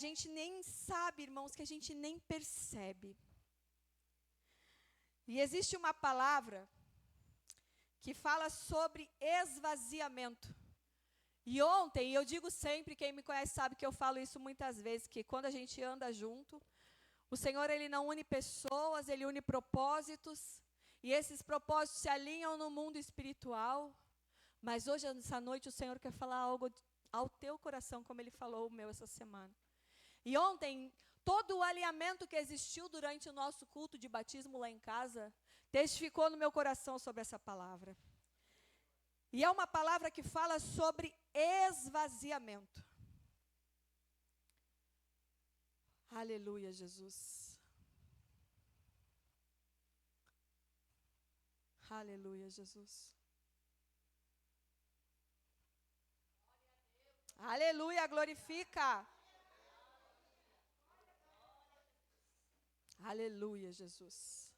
gente nem sabe, irmãos, que a gente nem percebe. E existe uma palavra que fala sobre esvaziamento. E ontem, e eu digo sempre, quem me conhece sabe que eu falo isso muitas vezes, que quando a gente anda junto, o Senhor, Ele não une pessoas, Ele une propósitos, e esses propósitos se alinham no mundo espiritual. Mas hoje, essa noite, o Senhor quer falar algo ao teu coração, como Ele falou o meu essa semana. E ontem, todo o alinhamento que existiu durante o nosso culto de batismo lá em casa, testificou no meu coração sobre essa palavra. E é uma palavra que fala sobre esvaziamento. Aleluia, Jesus. Aleluia, Jesus. Aleluia, glorifica. Aleluia, Jesus.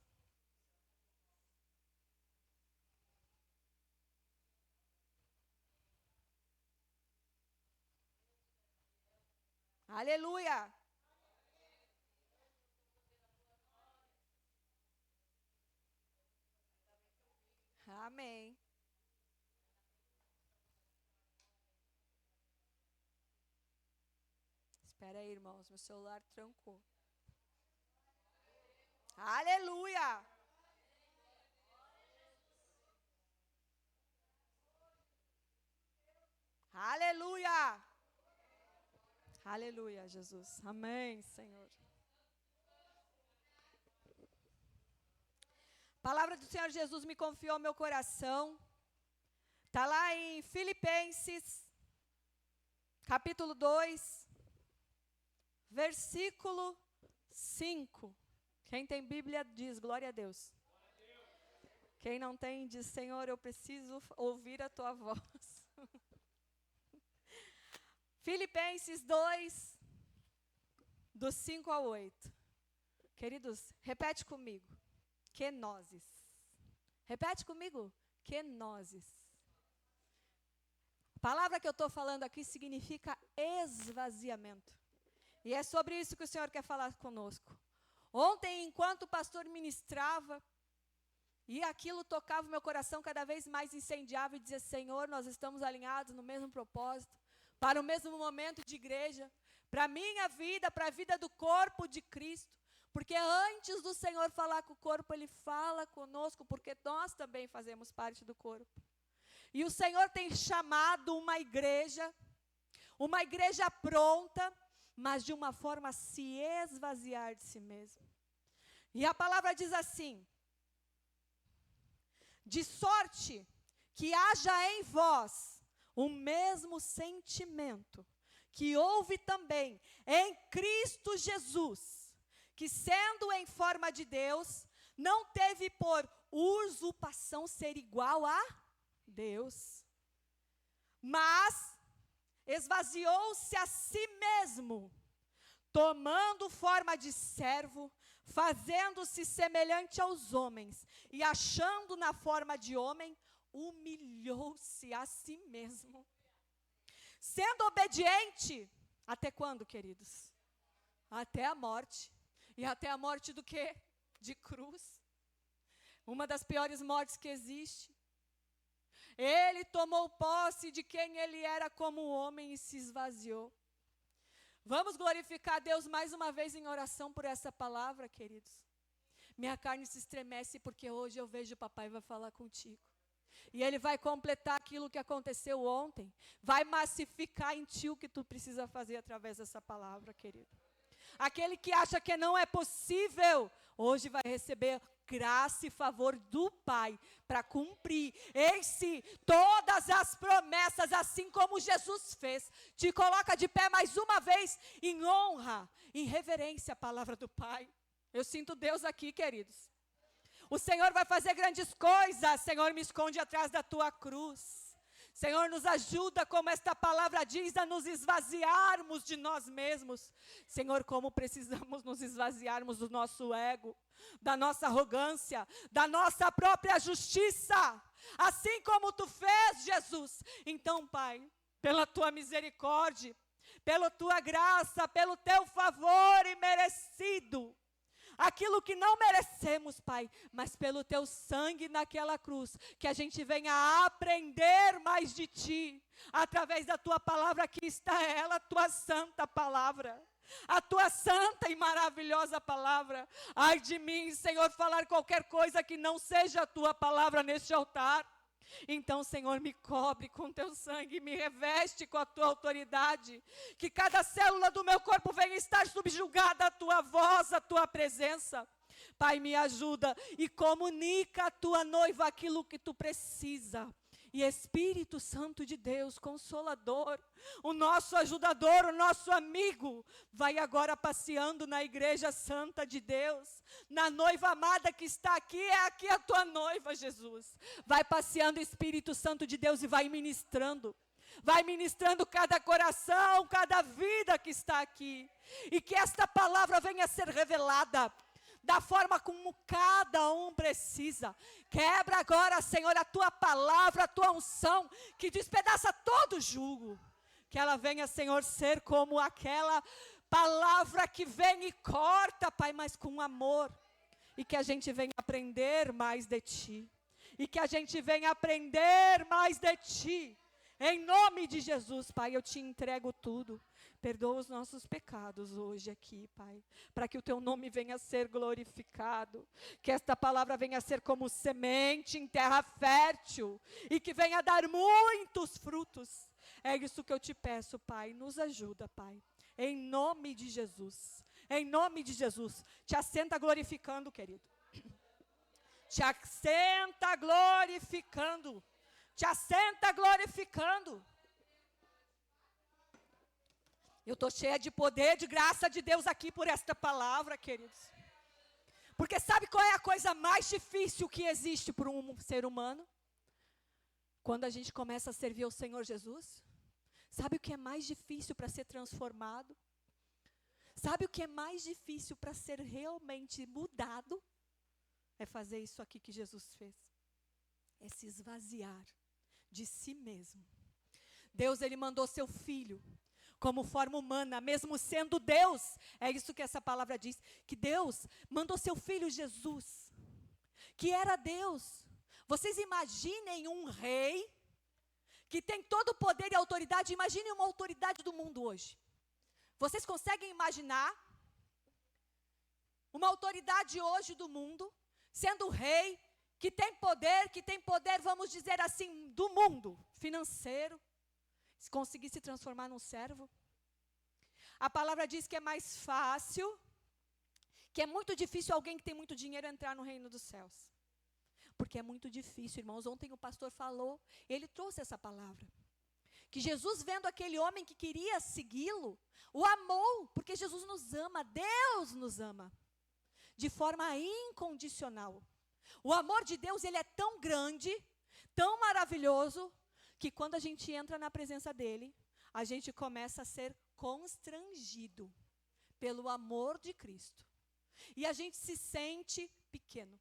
Aleluia. Amém. Espera aí, irmãos, meu celular trancou. Aleluia. Aleluia. Aleluia, Jesus. Amém, Senhor. A palavra do Senhor Jesus me confiou ao meu coração. Está lá em Filipenses, capítulo 2, versículo 5. Quem tem Bíblia diz, glória a Deus. Quem não tem diz, Senhor, eu preciso ouvir a tua voz. Filipenses 2, do 5 ao 8. Queridos, repete comigo. Kenoses. Repete comigo. Kenoses. A palavra que eu estou falando aqui significa esvaziamento. E é sobre isso que o Senhor quer falar conosco. Ontem, enquanto o pastor ministrava, e aquilo tocava o meu coração, cada vez mais incendiava e dizia, Senhor, nós estamos alinhados no mesmo propósito, para o mesmo momento de igreja, para a minha vida, para a vida do corpo de Cristo. Porque antes do Senhor falar com o corpo, Ele fala conosco, porque nós também fazemos parte do corpo. E o Senhor tem chamado uma igreja pronta, mas de uma forma a se esvaziar de si mesmo. E a palavra diz assim, de sorte que haja em vós o mesmo sentimento que houve também em Cristo Jesus, que sendo em forma de Deus, não teve por usurpação ser igual a Deus, mas esvaziou-se a si mesmo, tomando forma de servo, fazendo-se semelhante aos homens, e achando na forma de homem, humilhou-se a si mesmo. Sendo obediente, até quando, queridos? Até a morte. E até a morte do quê? De cruz. Uma das piores mortes que existe. Ele tomou posse de quem ele era como homem e se esvaziou. Vamos glorificar a Deus mais uma vez em oração por essa palavra, queridos. Minha carne se estremece porque hoje eu vejo o papai vai falar contigo. E ele vai completar aquilo que aconteceu ontem. Vai massificar em ti o que tu precisa fazer através dessa palavra, querido. Aquele que acha que não é possível, hoje vai receber graça e favor do Pai para cumprir em si todas as promessas, assim como Jesus fez. Te coloca de pé mais uma vez em honra, em reverência à palavra do Pai. Eu sinto Deus aqui, queridos. O Senhor vai fazer grandes coisas. Senhor, me esconde atrás da tua cruz. Senhor, nos ajuda, como esta palavra diz, a nos esvaziarmos de nós mesmos. Senhor, como precisamos nos esvaziarmos do nosso ego, da nossa arrogância, da nossa própria justiça. Assim como tu fez, Jesus. Então, Pai, pela tua misericórdia, pela tua graça, pelo teu favor imerecido. Aquilo que não merecemos, Pai, mas pelo teu sangue naquela cruz, que a gente venha a aprender mais de ti, através da tua palavra, que está ela, a tua santa palavra, a tua santa e maravilhosa palavra. Ai de mim, Senhor, falar qualquer coisa que não seja a tua palavra neste altar. Então, Senhor, me cobre com teu sangue, me reveste com a tua autoridade, que cada célula do meu corpo venha estar subjugada à tua voz, à tua presença. Pai, me ajuda e comunica à tua noiva aquilo que tu precisa. E Espírito Santo de Deus, Consolador, o nosso ajudador, o nosso amigo, vai agora passeando na igreja santa de Deus, na noiva amada que está aqui, é aqui a tua noiva, Jesus. Vai passeando, Espírito Santo de Deus, e vai ministrando cada coração, cada vida que está aqui, e que esta palavra venha a ser revelada da forma como cada um precisa. Quebra agora, Senhor, a tua palavra, a tua unção, que despedaça todo jugo. Que ela venha, Senhor, ser como aquela palavra que vem e corta, Pai, mas com amor. E que a gente venha aprender mais de Ti. E que a gente venha aprender mais de Ti. Em nome de Jesus, Pai, eu Te entrego tudo. Perdoa os nossos pecados hoje aqui, Pai, para que o Teu nome venha a ser glorificado, que esta palavra venha a ser como semente em terra fértil, e que venha a dar muitos frutos. É isso que eu Te peço, Pai, nos ajuda, Pai, em nome de Jesus, em nome de Jesus. Te assenta glorificando, querido, te assenta glorificando, te assenta glorificando. Eu estou cheia de poder, de graça de Deus aqui por esta palavra, queridos. Porque sabe qual é a coisa mais difícil que existe para um ser humano? Quando a gente começa a servir ao Senhor Jesus. Sabe o que é mais difícil para ser transformado? Sabe o que é mais difícil para ser realmente mudado? É fazer isso aqui que Jesus fez. É se esvaziar de si mesmo. Deus, Ele mandou seu Filho como forma humana, mesmo sendo Deus. É isso que essa palavra diz, que Deus mandou seu Filho Jesus, que era Deus. Vocês imaginem um rei, que tem todo o poder e autoridade. Imaginem uma autoridade do mundo hoje. Vocês conseguem imaginar uma autoridade hoje do mundo, sendo rei, que tem poder, vamos dizer assim, do mundo, financeiro, se conseguir se transformar num servo? A palavra diz que é mais fácil, que é muito difícil alguém que tem muito dinheiro entrar no reino dos céus. Porque é muito difícil, irmãos. Ontem o pastor falou, ele trouxe essa palavra. Que Jesus, vendo aquele homem que queria segui-lo, o amou, porque Jesus nos ama, Deus nos ama, de forma incondicional. O amor de Deus, ele é tão grande, tão maravilhoso, que quando a gente entra na presença dele, a gente começa a ser constrangido pelo amor de Cristo. E a gente se sente pequeno.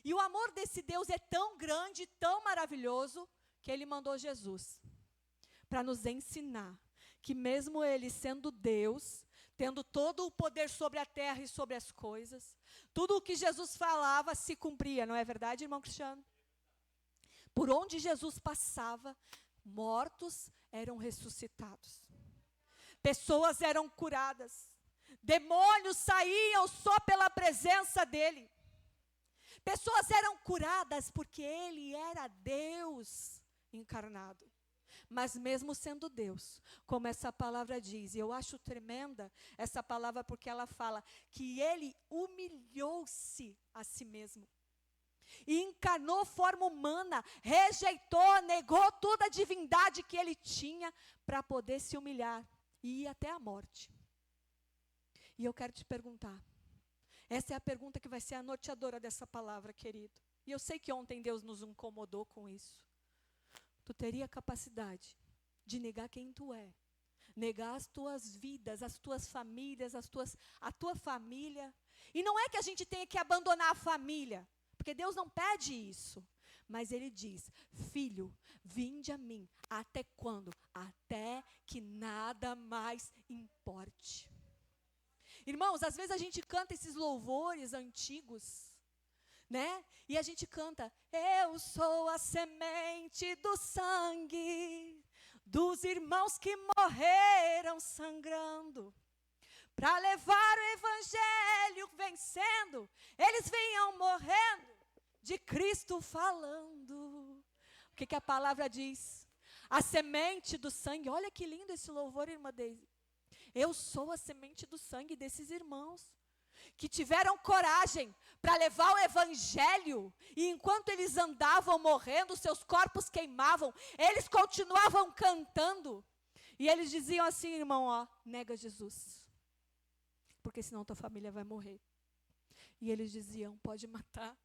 E o amor desse Deus é tão grande, tão maravilhoso, que Ele mandou Jesus para nos ensinar que mesmo Ele sendo Deus, tendo todo o poder sobre a terra e sobre as coisas, tudo o que Jesus falava se cumpria, não é verdade, irmão Cristiano? Por onde Jesus passava, mortos eram ressuscitados. Pessoas eram curadas. Demônios saíam só pela presença dele. Pessoas eram curadas porque ele era Deus encarnado. Mas mesmo sendo Deus, como essa palavra diz, e eu acho tremenda essa palavra porque ela fala que ele humilhou-se a si mesmo. E encarnou forma humana, rejeitou, negou toda a divindade que ele tinha para poder se humilhar e ir até a morte. E eu quero te perguntar, essa é a pergunta que vai ser a norteadora dessa palavra, querido. E eu sei que ontem Deus nos incomodou com isso. Tu teria capacidade de negar quem tu é, negar as tuas vidas, as tuas famílias, a tua família. E não é que a gente tenha que abandonar a família, porque Deus não pede isso. Mas ele diz: filho, vinde a mim. Até quando? Até que nada mais importe. Irmãos, às vezes a gente canta esses louvores antigos, né? E a gente canta: eu sou a semente do sangue dos irmãos que morreram sangrando, para levar o evangelho vencendo, eles vinham morrendo, de Cristo falando. O que a palavra diz? A semente do sangue. Olha que lindo esse louvor, irmã Deise. Eu sou a semente do sangue desses irmãos que tiveram coragem para levar o evangelho, e enquanto eles andavam morrendo, seus corpos queimavam, eles continuavam cantando, e eles diziam assim: irmão, ó, nega Jesus, porque senão tua família vai morrer. E eles diziam: pode matar,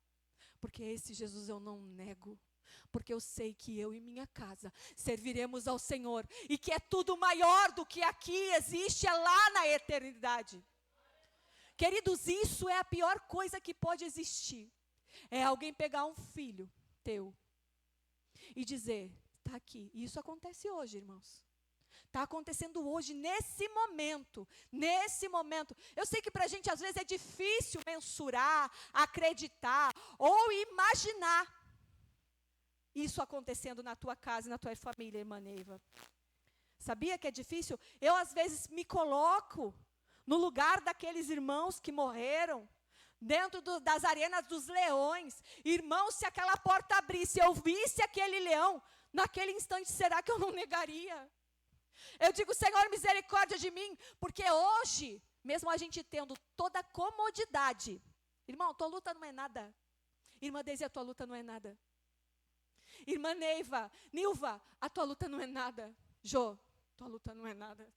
porque esse Jesus eu não nego, porque eu sei que eu e minha casa serviremos ao Senhor, e que é tudo maior do que aqui existe, é lá na eternidade. Queridos, isso é a pior coisa que pode existir. É alguém pegar um filho teu e dizer: está aqui. E isso acontece hoje, irmãos. Está acontecendo hoje, nesse momento. Nesse momento. Eu sei que para a gente às vezes é difícil mensurar, acreditar ou imaginar isso acontecendo na tua casa e na tua família, irmã Neiva. Sabia que é difícil? Eu às vezes me coloco no lugar daqueles irmãos que morreram, dentro das arenas dos leões. Irmãos, se aquela porta abrisse, eu visse aquele leão, naquele instante, será que eu não negaria? Eu digo: Senhor, misericórdia de mim, porque hoje, mesmo a gente tendo toda a comodidade, irmão, tua luta não é nada. Irmã Deise, a tua luta não é nada. Irmã Nilva, a tua luta não é nada. Jô, tua luta não é nada.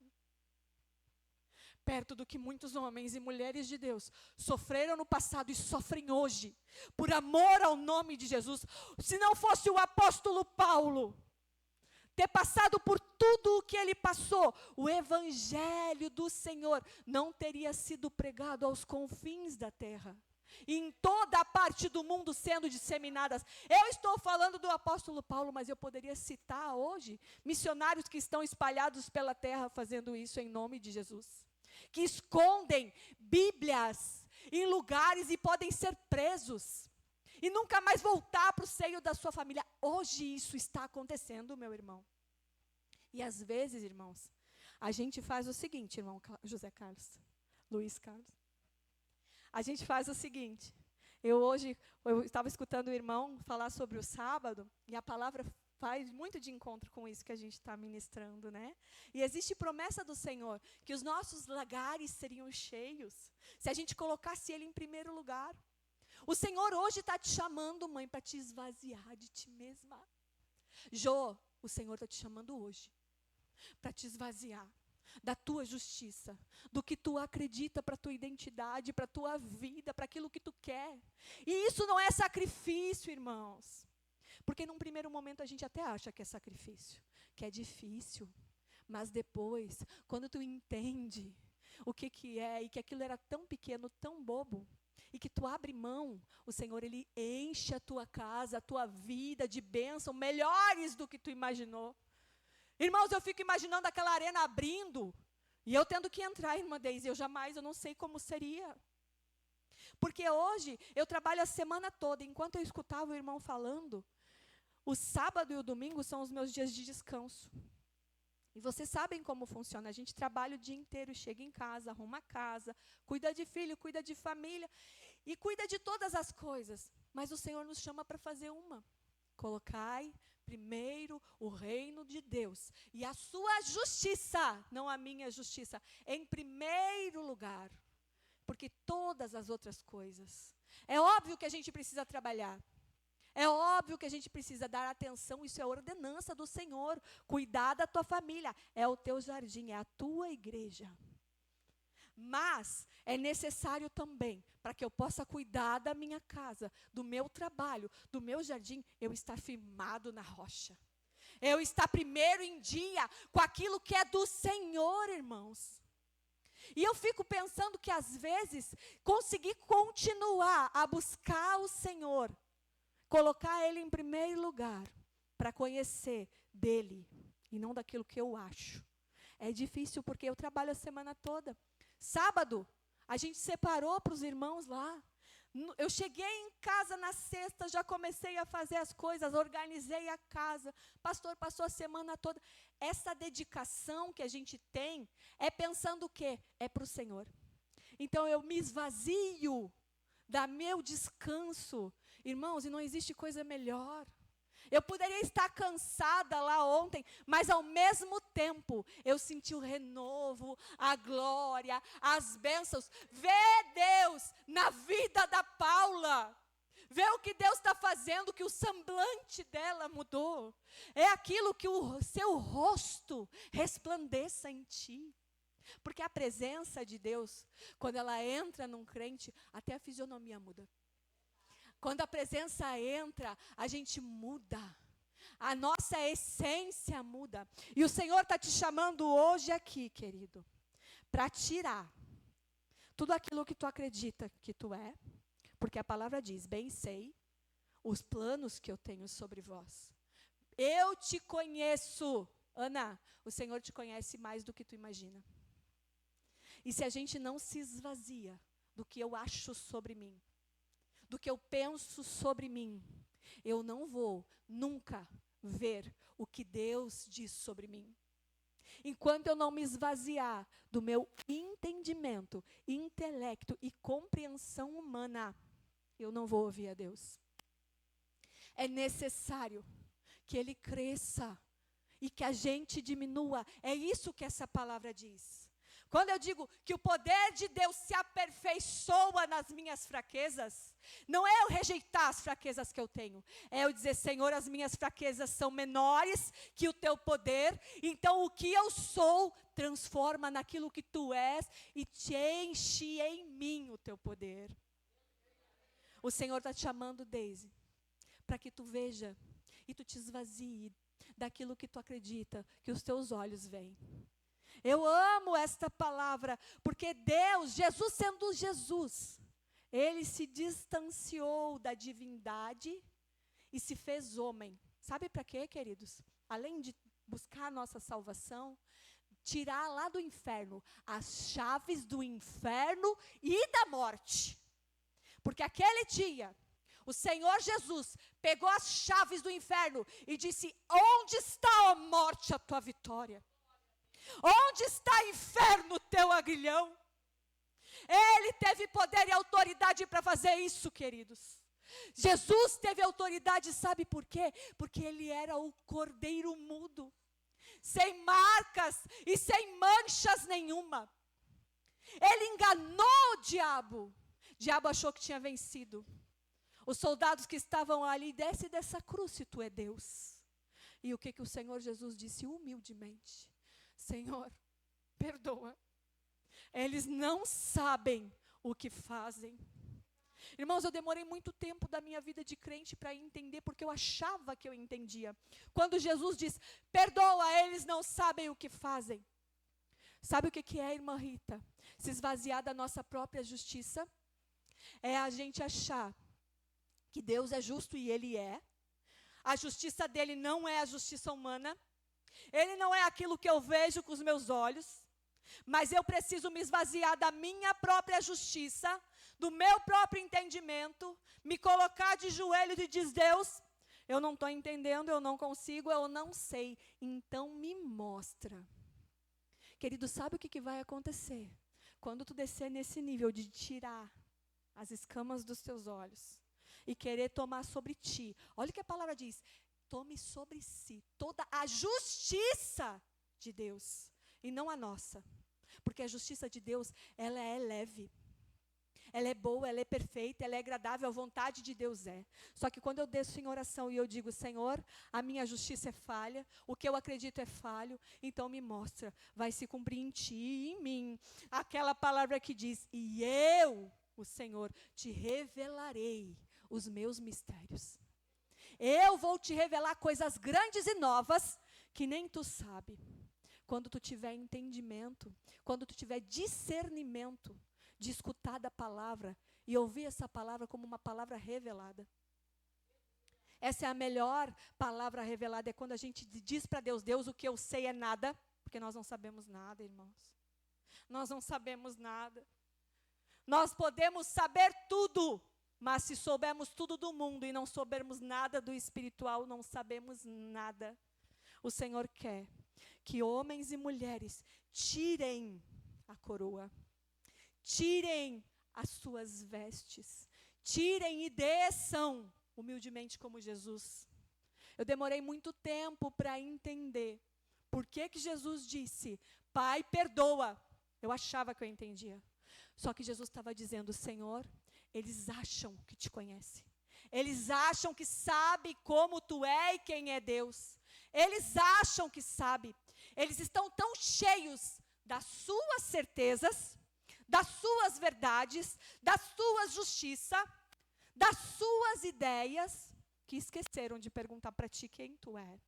Perto do que muitos homens e mulheres de Deus sofreram no passado e sofrem hoje, por amor ao nome de Jesus. Se não fosse o apóstolo Paulo ter passado por tudo o que ele passou, o evangelho do Senhor não teria sido pregado aos confins da terra, em toda a parte do mundo sendo disseminadas. Eu estou falando do apóstolo Paulo, mas eu poderia citar hoje missionários que estão espalhados pela terra fazendo isso em nome de Jesus, que escondem Bíblias em lugares e podem ser presos e nunca mais voltar para o seio da sua família. Hoje isso está acontecendo, meu irmão. E às vezes, irmãos, a gente faz o seguinte, irmão José Carlos, Luiz Carlos. A gente faz o seguinte: eu estava escutando o irmão falar sobre o sábado, e a palavra faz muito de encontro com isso que a gente está ministrando, né? E existe promessa do Senhor, que os nossos lagares seriam cheios, se a gente colocasse Ele em primeiro lugar. O Senhor hoje está te chamando, mãe, para te esvaziar de ti mesma. Jô, o Senhor está te chamando hoje para te esvaziar da tua justiça, do que tu acredita para a tua identidade, para a tua vida, para aquilo que tu quer. E isso não é sacrifício, irmãos. Porque num primeiro momento a gente até acha que é sacrifício, que é difícil. Mas depois, quando tu entende o que é, e que aquilo era tão pequeno, tão bobo, e que tu abre mão, o Senhor, Ele enche a tua casa, a tua vida de bênção, melhores do que tu imaginou. Irmãos, eu fico imaginando aquela arena abrindo, e eu tendo que entrar, irmã Deise, eu não sei como seria. Porque hoje, eu trabalho a semana toda, enquanto eu escutava o irmão falando, o sábado e o domingo são os meus dias de descanso. E vocês sabem como funciona, a gente trabalha o dia inteiro, chega em casa, arruma a casa, cuida de filho, cuida de família, e cuida de todas as coisas. Mas o Senhor nos chama para fazer uma: colocai primeiro o reino de Deus e a sua justiça, não a minha justiça, em primeiro lugar. Porque todas as outras coisas, é óbvio que a gente precisa trabalhar, é óbvio que a gente precisa dar atenção, isso é ordenança do Senhor, cuidar da tua família, é o teu jardim, é a tua igreja. Mas é necessário também, para que eu possa cuidar da minha casa, do meu trabalho, do meu jardim, eu estar firmado na rocha. Eu estar primeiro em dia com aquilo que é do Senhor, irmãos. E eu fico pensando que às vezes, conseguir continuar a buscar o Senhor, colocar Ele em primeiro lugar, para conhecer dEle, e não daquilo que eu acho. É difícil porque eu trabalho a semana toda. Sábado, a gente separou para os irmãos lá. Eu cheguei em casa na sexta, já comecei a fazer as coisas, organizei a casa. Pastor passou a semana toda. Essa dedicação que a gente tem é pensando o quê? É para o Senhor. Então eu me esvazio da meu descanso. Irmãos, e não existe coisa melhor. Eu poderia estar cansada lá ontem, mas ao mesmo tempo eu senti o renovo, a glória, as bênçãos. Vê Deus na vida da Paula. Vê o que Deus está fazendo, que o semblante dela mudou. É aquilo que o seu rosto resplandeça em ti. Porque a presença de Deus, quando ela entra num crente, até a fisionomia muda. Quando a presença entra, a gente muda. A nossa essência muda. E o Senhor está te chamando hoje aqui, querido, para tirar tudo aquilo que tu acredita que tu é. Porque a palavra diz, bem sei os planos que eu tenho sobre vós. Eu te conheço. Ana, o Senhor te conhece mais do que tu imagina. E se a gente não se esvazia do que eu acho sobre mim, do que eu penso sobre mim, eu não vou nunca ver o que Deus diz sobre mim. Enquanto eu não me esvaziar do meu entendimento, intelecto e compreensão humana, eu não vou ouvir a Deus. É necessário que Ele cresça e que a gente diminua. É isso que essa palavra diz. Quando eu digo que o poder de Deus se aperfeiçoa nas minhas fraquezas, não é eu rejeitar as fraquezas que eu tenho, é eu dizer, Senhor, as minhas fraquezas são menores que o teu poder, então o que eu sou, transforma naquilo que tu és e te enche em mim o teu poder. O Senhor está te chamando, Deise, para que tu veja e tu te esvazie daquilo que tu acredita, que os teus olhos veem. Eu amo esta palavra, porque Deus, Jesus sendo Jesus, Ele se distanciou da divindade e se fez homem. Sabe para quê, queridos? Além de buscar a nossa salvação, tirar lá do inferno as chaves do inferno e da morte. Porque aquele dia, o Senhor Jesus pegou as chaves do inferno e disse, onde está, ó morte, a tua vitória? Onde está, inferno, teu aguilhão? Ele teve poder e autoridade para fazer isso, queridos. Jesus teve autoridade, sabe por quê? Porque Ele era o cordeiro mudo, sem marcas e sem manchas nenhuma. Ele enganou o diabo. O diabo achou que tinha vencido. Os soldados que estavam ali, desce dessa cruz se tu é Deus. E o que o Senhor Jesus disse humildemente? Senhor, perdoa. Eles não sabem o que fazem. Irmãos, eu demorei muito tempo da minha vida de crente para entender, porque eu achava que eu entendia. Quando Jesus diz, perdoa, eles não sabem o que fazem. Sabe o que é, irmã Rita? Se esvaziar da nossa própria justiça. É a gente achar que Deus é justo e Ele é. A justiça dele não é a justiça humana. Ele não é aquilo que eu vejo com os meus olhos, mas eu preciso me esvaziar da minha própria justiça, do meu próprio entendimento, me colocar de joelhos e dizer, Deus, eu não estou entendendo, eu não consigo, eu não sei, então me mostra. Querido, sabe o que vai acontecer? Quando tu descer nesse nível de tirar as escamas dos teus olhos e querer tomar sobre ti, olha o que a palavra diz, tome sobre si toda a justiça de Deus e não a nossa. Porque a justiça de Deus, ela é leve. Ela é boa, ela é perfeita, ela é agradável, a vontade de Deus é. Só que quando eu desço em oração e eu digo, Senhor, a minha justiça é falha, o que eu acredito é falho, então me mostra, vai se cumprir em ti e em mim. Aquela palavra que diz, e eu, o Senhor, te revelarei os meus mistérios. Eu vou te revelar coisas grandes e novas que nem tu sabe. Quando tu tiver entendimento, quando tu tiver discernimento de escutar da palavra e ouvir essa palavra como uma palavra revelada. Essa é a melhor palavra revelada, é quando a gente diz para Deus, Deus, o que eu sei é nada, porque nós não sabemos nada, irmãos. Nós não sabemos nada. Nós podemos saber tudo, mas se soubermos tudo do mundo e não soubermos nada do espiritual, não sabemos nada. O Senhor quer que homens e mulheres tirem a coroa, tirem as suas vestes, tirem e desçam humildemente como Jesus. Eu demorei muito tempo para entender por que Jesus disse, Pai, perdoa. Eu achava que eu entendia. Só que Jesus estava dizendo, Senhor, eles acham que te conhecem. Eles acham que sabem como tu é e quem é Deus. Eles acham que sabem. Eles estão tão cheios das suas certezas, das suas verdades, da sua justiça, das suas ideias, que esqueceram de perguntar para ti quem tu é.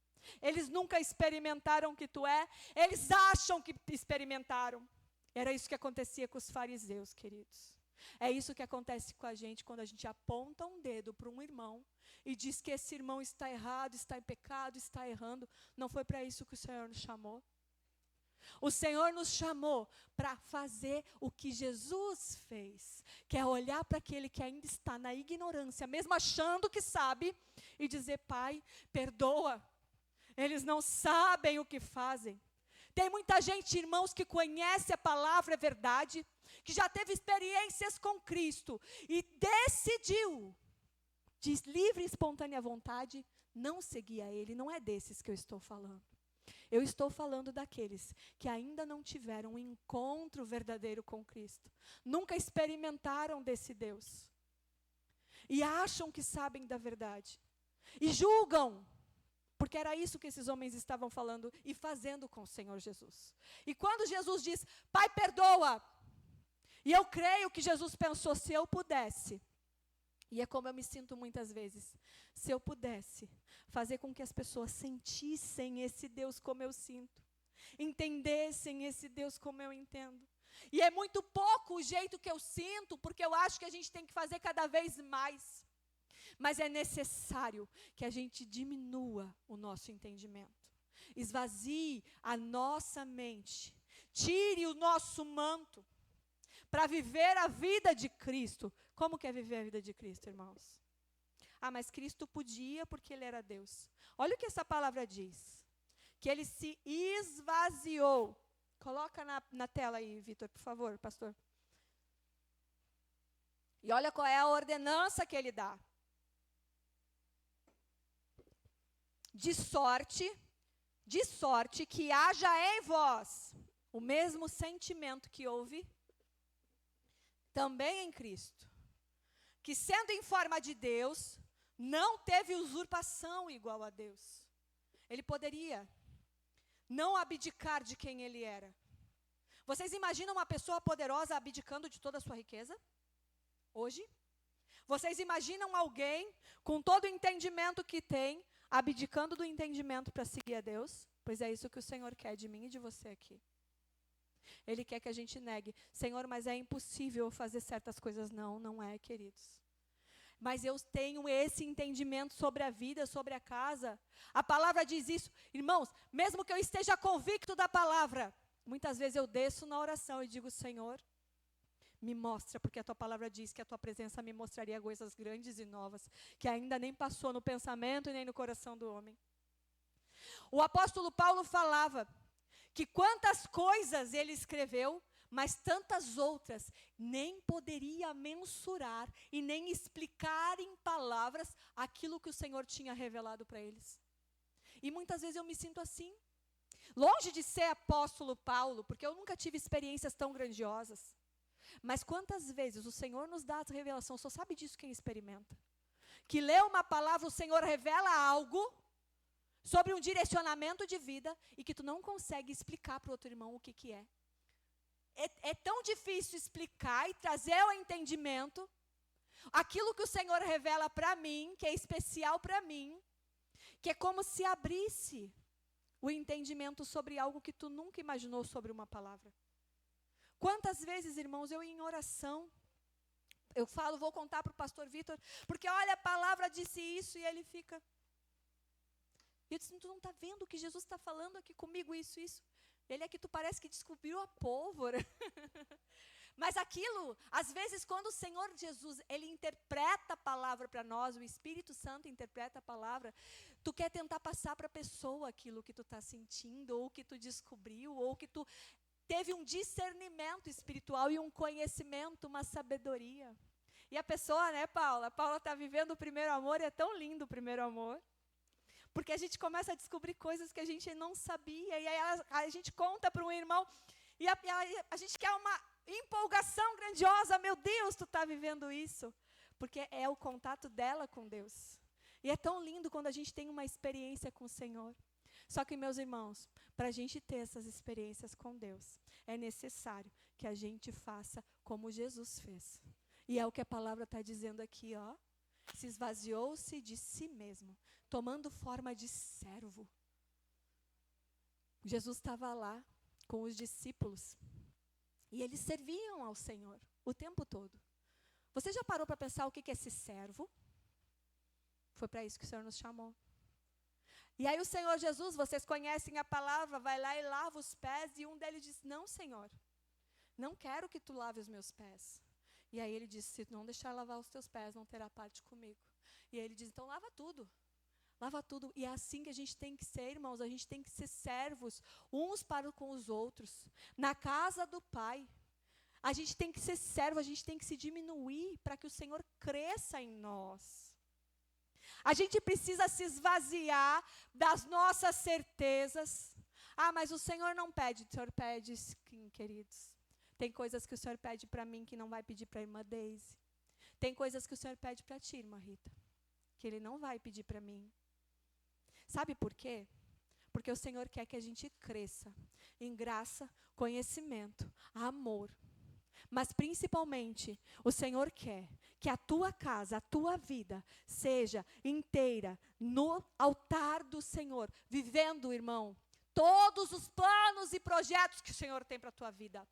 Eles nunca experimentaram o que tu é, eles acham que experimentaram. Era isso que acontecia com os fariseus, queridos. É isso que acontece com a gente quando a gente aponta um dedo para um irmão e diz que esse irmão está errado, está em pecado, está errando. Não foi para isso que o Senhor nos chamou. O Senhor nos chamou para fazer o que Jesus fez, que é olhar para aquele que ainda está na ignorância, mesmo achando que sabe, e dizer, Pai, perdoa. Eles não sabem o que fazem. Tem muita gente, irmãos, que conhece a palavra, é verdade, que já teve experiências com Cristo e decidiu, de livre e espontânea vontade, não seguir a Ele. Não é desses que eu estou falando. Eu estou falando daqueles que ainda não tiveram um encontro verdadeiro com Cristo. Nunca experimentaram desse Deus. E acham que sabem da verdade. E julgam. Porque era isso que esses homens estavam falando e fazendo com o Senhor Jesus. E quando Jesus diz, Pai, perdoa. E eu creio que Jesus pensou, se eu pudesse, e é como eu me sinto muitas vezes, se eu pudesse fazer com que as pessoas sentissem esse Deus como eu sinto, entendessem esse Deus como eu entendo. E é muito pouco o jeito que eu sinto, porque eu acho que a gente tem que fazer cada vez mais. Mas é necessário que a gente diminua o nosso entendimento, esvazie a nossa mente, tire o nosso manto, para viver a vida de Cristo. Como que é viver a vida de Cristo, irmãos? Ah, mas Cristo podia porque Ele era Deus. Olha o que essa palavra diz. Que Ele se esvaziou. Coloca na tela aí, Vitor, por favor, pastor. E olha qual é a ordenança que Ele dá. De sorte que haja em vós o mesmo sentimento que houve também em Cristo, que sendo em forma de Deus, não teve usurpação igual a Deus. Ele poderia não abdicar de quem ele era. Vocês imaginam uma pessoa poderosa abdicando de toda a sua riqueza? Hoje? Vocês imaginam alguém com todo o entendimento que tem, abdicando do entendimento para seguir a Deus? Pois é isso que o Senhor quer de mim e de você aqui. Ele quer que a gente negue. Senhor, mas é impossível fazer certas coisas. Não, não é, queridos. Mas eu tenho esse entendimento sobre a vida, sobre a casa. A palavra diz isso. Irmãos, mesmo que eu esteja convicto da palavra, muitas vezes eu desço na oração e digo, Senhor, me mostra, porque a tua palavra diz que a tua presença me mostraria coisas grandes e novas, que ainda nem passou no pensamento e nem no coração do homem. O apóstolo Paulo falava que quantas coisas ele escreveu, mas tantas outras nem poderia mensurar e nem explicar em palavras aquilo que o Senhor tinha revelado para eles. E muitas vezes eu me sinto assim, longe de ser apóstolo Paulo, porque eu nunca tive experiências tão grandiosas. Mas quantas vezes o Senhor nos dá a revelação, só sabe disso quem experimenta. Que lê uma palavra, o Senhor revela algo sobre um direcionamento de vida e que tu não consegue explicar para o outro irmão o que é. É tão difícil explicar e trazer ao entendimento aquilo que o Senhor revela para mim, que é especial para mim, que é como se abrisse o entendimento sobre algo que tu nunca imaginou sobre uma palavra. Quantas vezes, irmãos, eu em oração, eu falo, vou contar para o pastor Vitor, porque olha, a palavra disse isso, e ele fica... Eu disse, tu não está vendo que Jesus está falando aqui comigo, isso. Ele é que tu parece que descobriu a pólvora. Mas aquilo, às vezes, quando o Senhor Jesus, Ele interpreta a palavra para nós, o Espírito Santo interpreta a palavra, tu quer tentar passar para a pessoa aquilo que tu está sentindo, ou que tu descobriu, ou que tu teve um discernimento espiritual e um conhecimento, uma sabedoria. E a pessoa, né, Paula? A Paula está vivendo o primeiro amor, e é tão lindo o primeiro amor. Porque a gente começa a descobrir coisas que a gente não sabia, e aí a gente conta para um irmão, e a gente quer uma empolgação grandiosa, meu Deus, tu está vivendo isso. Porque é o contato dela com Deus. E é tão lindo quando a gente tem uma experiência com o Senhor. Só que, meus irmãos, para a gente ter essas experiências com Deus, é necessário que a gente faça como Jesus fez. E é o que a palavra está dizendo aqui, ó. Se esvaziou-se de si mesmo, tomando forma de servo. Jesus estava lá com os discípulos. E eles serviam ao Senhor o tempo todo. Você já parou para pensar o que é esse servo? Foi para isso que o Senhor nos chamou. E aí o Senhor Jesus, vocês conhecem a palavra, vai lá e lava os pés. E um deles diz, não, Senhor, não quero que tu lave os meus pés. E aí ele disse, se não deixar lavar os teus pés, não terá parte comigo. E aí ele diz, então lava tudo. Lava tudo. E é assim que a gente tem que ser, irmãos. A gente tem que ser servos uns para com os outros. Na casa do Pai. A gente tem que ser servo, a gente tem que se diminuir para que o Senhor cresça em nós. A gente precisa se esvaziar das nossas certezas. Ah, mas o Senhor não pede. O Senhor pede, sim, queridos. Tem coisas que o Senhor pede para mim que não vai pedir para a irmã Deise. Tem coisas que o Senhor pede para ti, irmã Rita, que Ele não vai pedir para mim. Sabe por quê? Porque o Senhor quer que a gente cresça em graça, conhecimento, amor. Mas principalmente, o Senhor quer que a tua casa, a tua vida, seja inteira no altar do Senhor, vivendo, irmão, todos os planos e projetos que o Senhor tem para a tua vida.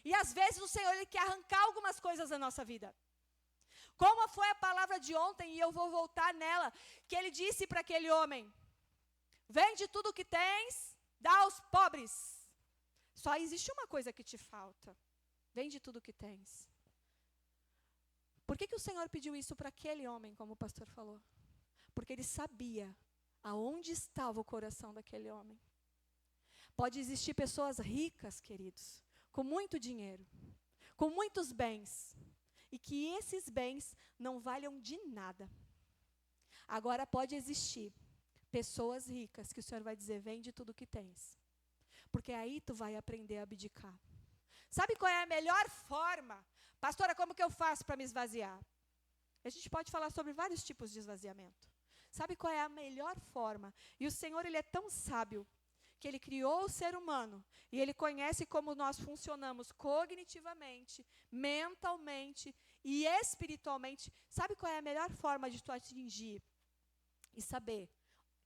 E às vezes o Senhor Ele quer arrancar algumas coisas da nossa vida. Como foi a palavra de ontem, e eu vou voltar nela, que Ele disse para aquele homem, vende tudo o que tens, dá aos pobres. Só existe uma coisa que te falta. Vende tudo o que tens. Por que o Senhor pediu isso para aquele homem, como o pastor falou? Porque Ele sabia aonde estava o coração daquele homem. Pode existir pessoas ricas, queridos, com muito dinheiro, com muitos bens, e que esses bens não valham de nada. Agora pode existir pessoas ricas que o Senhor vai dizer, vende tudo o que tens. Porque aí tu vai aprender a abdicar. Sabe qual é a melhor forma? Pastora, como que eu faço para me esvaziar? A gente pode falar sobre vários tipos de esvaziamento. Sabe qual é a melhor forma? E o Senhor, Ele é tão sábio, que Ele criou o ser humano, e Ele conhece como nós funcionamos cognitivamente, mentalmente e espiritualmente. Sabe qual é a melhor forma de tu atingir e saber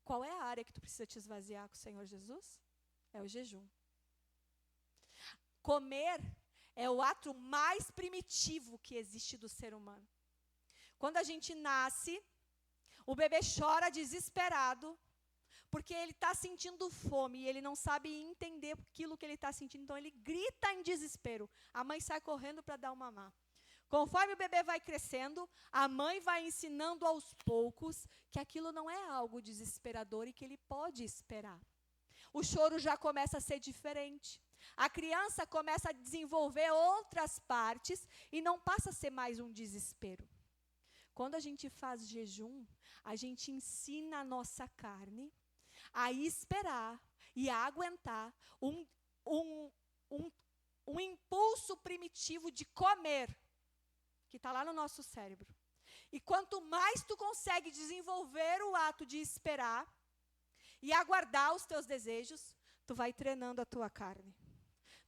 qual é a área que tu precisa te esvaziar com o Senhor Jesus? É o jejum. Comer é o ato mais primitivo que existe do ser humano. Quando a gente nasce, o bebê chora desesperado, porque ele está sentindo fome e ele não sabe entender aquilo que ele está sentindo. Então, ele grita em desespero. A mãe sai correndo para dar uma mamar. Conforme o bebê vai crescendo, a mãe vai ensinando aos poucos que aquilo não é algo desesperador e que ele pode esperar. O choro já começa a ser diferente. A criança começa a desenvolver outras partes e não passa a ser mais um desespero. Quando a gente faz jejum, a gente ensina a nossa carne a esperar e a aguentar um impulso primitivo de comer, que está lá no nosso cérebro. E quanto mais tu consegue desenvolver o ato de esperar e aguardar os teus desejos, tu vai treinando a tua carne.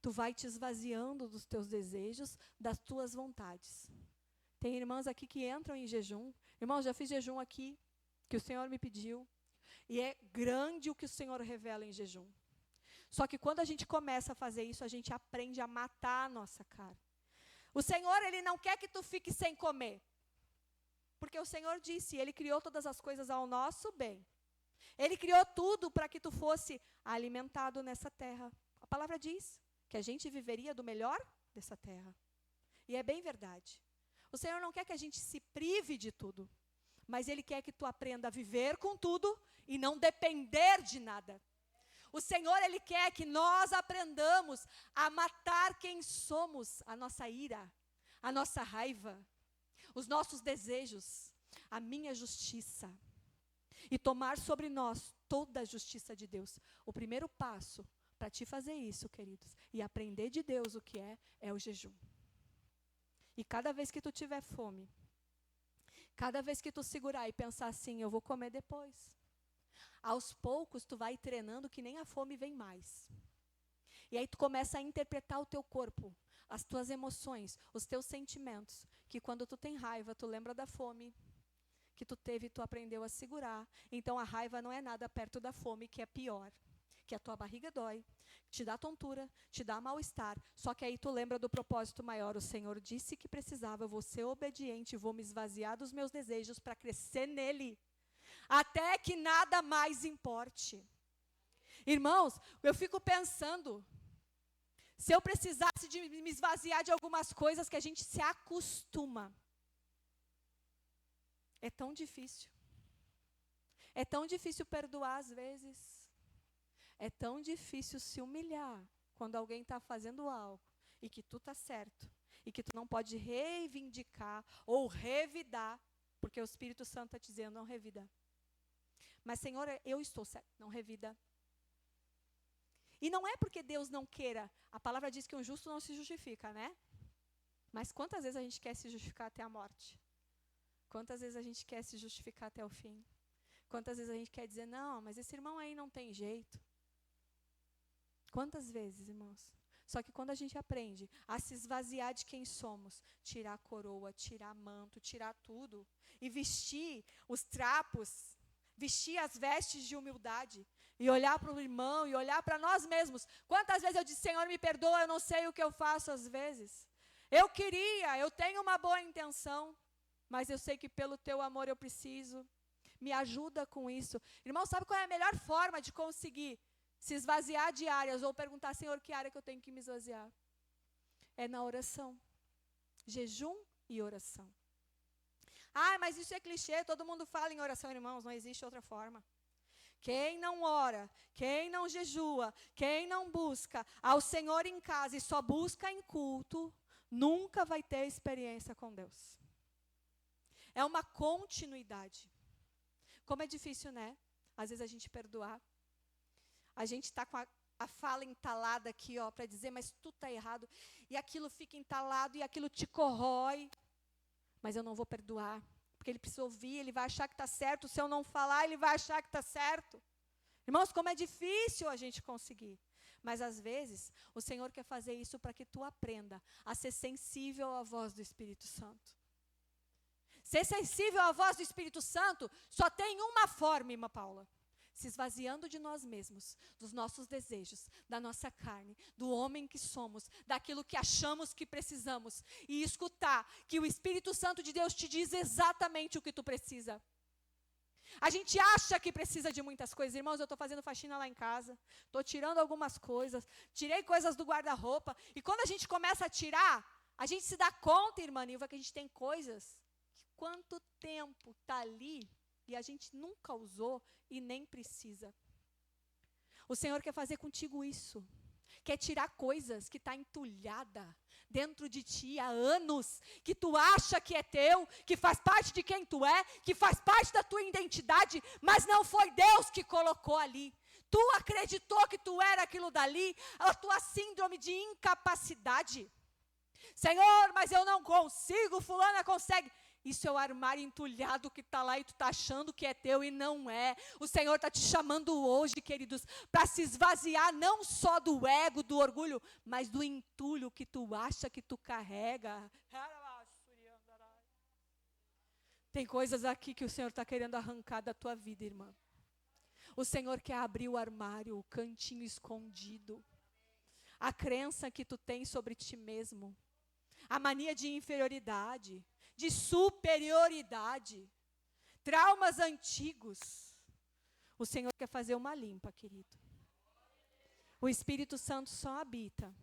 Tu vai te esvaziando dos teus desejos, das tuas vontades. Tem irmãs aqui que entram em jejum. Irmãos, já fiz jejum aqui, que o Senhor me pediu. E é grande o que o Senhor revela em jejum. Só que quando a gente começa a fazer isso, a gente aprende a matar a nossa carne. O Senhor, Ele não quer que tu fique sem comer. Porque o Senhor disse, Ele criou todas as coisas ao nosso bem. Ele criou tudo para que tu fosse alimentado nessa terra. A palavra diz que a gente viveria do melhor dessa terra. E é bem verdade. O Senhor não quer que a gente se prive de tudo. Mas Ele quer que tu aprenda a viver com tudo e não depender de nada. O Senhor, Ele quer que nós aprendamos a matar quem somos, a nossa ira, a nossa raiva, os nossos desejos, a minha justiça. E tomar sobre nós toda a justiça de Deus. O primeiro passo para te fazer isso, queridos, e aprender de Deus o que é o jejum. E cada vez que tu tiver fome, cada vez que tu segurar e pensar assim, eu vou comer depois. Aos poucos tu vai treinando que nem a fome vem mais. E aí tu começa a interpretar o teu corpo, as tuas emoções, os teus sentimentos. Que quando tu tem raiva, tu lembra da fome que tu teve e tu aprendeu a segurar. Então a raiva não é nada perto da fome, que é pior. Que a tua barriga dói, te dá tontura, te dá mal-estar. Só que aí tu lembra do propósito maior. O Senhor disse que precisava, eu vou ser obediente, vou me esvaziar dos meus desejos para crescer nele. Até que nada mais importe. Irmãos, eu fico pensando, se eu precisasse de me esvaziar de algumas coisas que a gente se acostuma. É tão difícil. É tão difícil perdoar às vezes. É tão difícil se humilhar quando alguém está fazendo algo e que tu está certo. E que tu não pode reivindicar ou revidar, porque o Espírito Santo está te dizendo, não revida. Mas, Senhor, eu estou certo, não revida. E não é porque Deus não queira. A palavra diz que um justo não se justifica, né? Mas quantas vezes a gente quer se justificar até a morte? Quantas vezes a gente quer se justificar até o fim? Quantas vezes a gente quer dizer, não, mas esse irmão aí não tem jeito? Quantas vezes, irmãos? Só que quando a gente aprende a se esvaziar de quem somos, tirar a coroa, tirar manto, tirar tudo, e vestir os trapos, vestir as vestes de humildade, e olhar para o irmão, e olhar para nós mesmos. Quantas vezes eu disse, Senhor, me perdoa, eu não sei o que eu faço às vezes. Eu queria, eu tenho uma boa intenção, mas eu sei que pelo teu amor eu preciso. Me ajuda com isso. Irmão, sabe qual é a melhor forma de conseguir se esvaziar de áreas ou perguntar, Senhor, que área que eu tenho que me esvaziar? É na oração. Jejum e oração. Ah, mas isso é clichê, todo mundo fala em oração, irmãos, não existe outra forma. Quem não ora, quem não jejua, quem não busca ao Senhor em casa e só busca em culto, nunca vai ter experiência com Deus. É uma continuidade. Como é difícil, né? Às vezes a gente perdoar. A gente está com a fala entalada aqui, ó, para dizer, mas tu está errado. E aquilo fica entalado e aquilo te corrói. Mas eu não vou perdoar. Porque ele precisa ouvir, ele vai achar que está certo. Se eu não falar, ele vai achar que está certo. Irmãos, como é difícil a gente conseguir. Mas às vezes, o Senhor quer fazer isso para que tu aprenda a ser sensível à voz do Espírito Santo. Ser sensível à voz do Espírito Santo só tem uma forma, irmã Paula. Se esvaziando de nós mesmos, dos nossos desejos, da nossa carne, do homem que somos, daquilo que achamos que precisamos. E escutar que o Espírito Santo de Deus te diz exatamente o que tu precisa. A gente acha que precisa de muitas coisas. Irmãos, eu estou fazendo faxina lá em casa. Estou tirando algumas coisas. Tirei coisas do guarda-roupa. E quando a gente começa a tirar, a gente se dá conta, irmã Nilva, que a gente tem coisas que quanto tempo está ali e a gente nunca usou e nem precisa. O Senhor quer fazer contigo isso. Quer tirar coisas que está entulhada dentro de ti há anos, que tu acha que é teu, que faz parte de quem tu é, que faz parte da tua identidade, mas não foi Deus que colocou ali. Tu acreditou que tu era aquilo dali, a tua síndrome de incapacidade. Senhor, mas eu não consigo, fulana consegue. Isso é o armário entulhado que está lá e tu está achando que é teu e não é. O Senhor está te chamando hoje, queridos, para se esvaziar não só do ego, do orgulho, mas do entulho que tu acha que tu carrega. Tem coisas aqui que o Senhor está querendo arrancar da tua vida, irmã. O Senhor quer abrir o armário, o cantinho escondido. A crença que tu tem sobre ti mesmo. a mania de inferioridade, de superioridade, traumas antigos. O Senhor quer fazer uma limpa, querido. O Espírito Santo só habita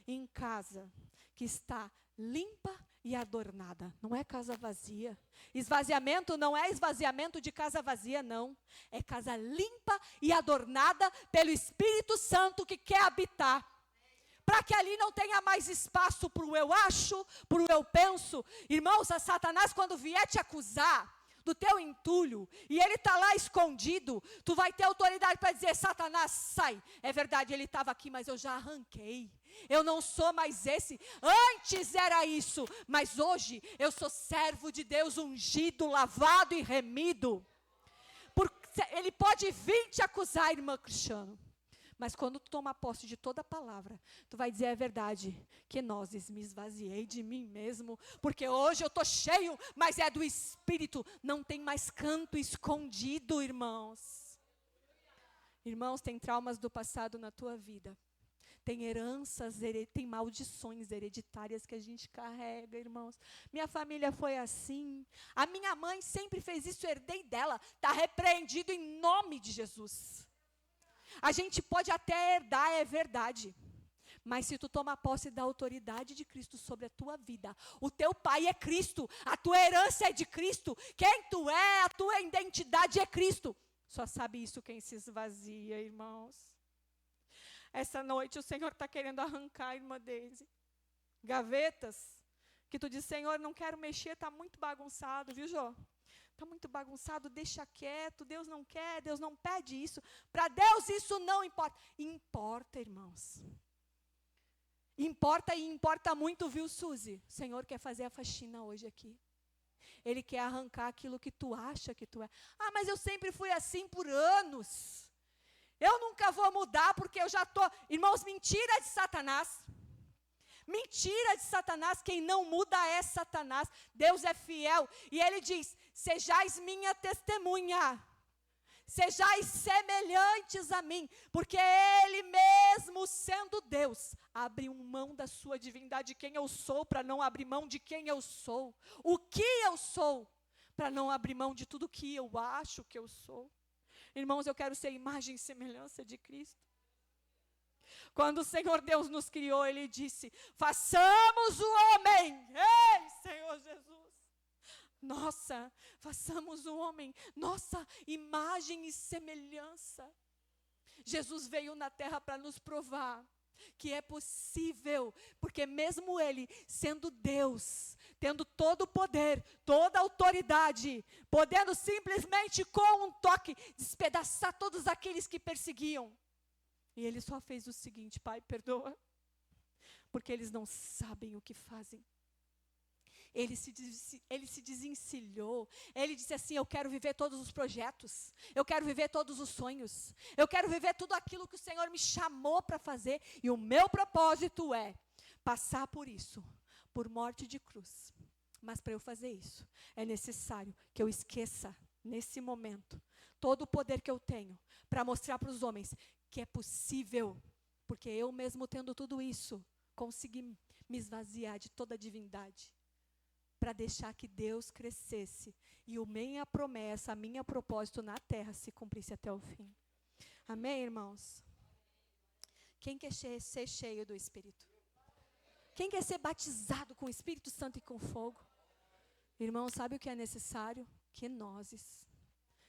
em casa que está limpa e adornada. Não é casa vazia. Esvaziamento não é esvaziamento de casa vazia, não. É casa limpa e adornada pelo Espírito Santo que quer habitar. Para que ali não tenha mais espaço para o eu acho, para o eu penso. Irmãos, a Satanás, quando vier te acusar do teu entulho, e ele está lá escondido, tu vai ter autoridade para dizer: Satanás, sai. É verdade, ele estava aqui, mas eu já arranquei. Eu não sou mais esse. Antes era isso, mas hoje eu sou servo de Deus, ungido, lavado e remido. Ele pode vir te acusar, irmã Cristiano. Mas quando tu toma posse de toda a palavra, tu vai dizer: é verdade, que nozes, me esvaziei de mim mesmo, porque hoje eu estou cheio, mas é do Espírito, não tem mais canto escondido, irmãos. Irmãos, tem traumas do passado na tua vida, tem heranças, tem maldições hereditárias que a gente carrega, irmãos. Minha família foi assim, a minha mãe sempre fez isso, herdei dela, está repreendido em nome de Jesus. A gente pode até herdar, é verdade, mas se tu toma posse da autoridade de Cristo sobre a tua vida, o teu pai é Cristo, a tua herança é de Cristo, quem tu é, a tua identidade é Cristo. Só sabe isso quem se esvazia, irmãos. Essa noite o Senhor está querendo arrancar, irmã Deise, gavetas, que tu diz: Senhor, não quero mexer, está muito bagunçado, viu, Jô? Está muito bagunçado, deixa quieto, Deus não quer, Deus não pede isso. Para Deus isso não importa. Importa, irmãos. Importa, e importa muito, viu, Suzy? O Senhor quer fazer a faxina hoje aqui. Ele quer arrancar aquilo que tu acha que tu é. Ah, mas eu sempre fui assim por anos. Eu nunca vou mudar porque eu já estou... Irmãos, mentira de Satanás. Mentira de Satanás, quem não muda é Satanás. Deus é fiel. E ele diz: sejais minha testemunha. Sejais semelhantes a mim. Porque ele mesmo, sendo Deus, abriu mão da sua divindade, quem eu sou, para não abrir mão de quem eu sou. O que eu sou, para não abrir mão de tudo que eu acho que eu sou. Irmãos, eu quero ser imagem e semelhança de Cristo. Quando o Senhor Deus nos criou, Ele disse: façamos o homem. Ei, Senhor Jesus. Nossa, façamos o homem, nossa imagem e semelhança. Jesus veio na terra para nos provar que é possível, porque mesmo Ele, sendo Deus, tendo todo o poder, toda a autoridade, podendo simplesmente com um toque despedaçar todos aqueles que perseguiam, e Ele só fez o seguinte: Pai, perdoa, porque eles não sabem o que fazem. Ele se desencilhou. Ele disse assim: eu quero viver todos os projetos. Eu quero viver todos os sonhos. Eu quero viver tudo aquilo que o Senhor me chamou para fazer. E o meu propósito é passar por isso, por morte de cruz. Mas para eu fazer isso, é necessário que eu esqueça, nesse momento, todo o poder que eu tenho, para mostrar para os homens que é possível, porque eu mesmo tendo tudo isso, consegui me esvaziar de toda a divindade, para deixar que Deus crescesse, e a minha promessa, a minha propósito na terra se cumprisse até o fim. Amém, irmãos? Quem quer ser cheio do Espírito? Quem quer ser batizado com o Espírito Santo e com fogo? Irmão, sabe o que é necessário? Que nós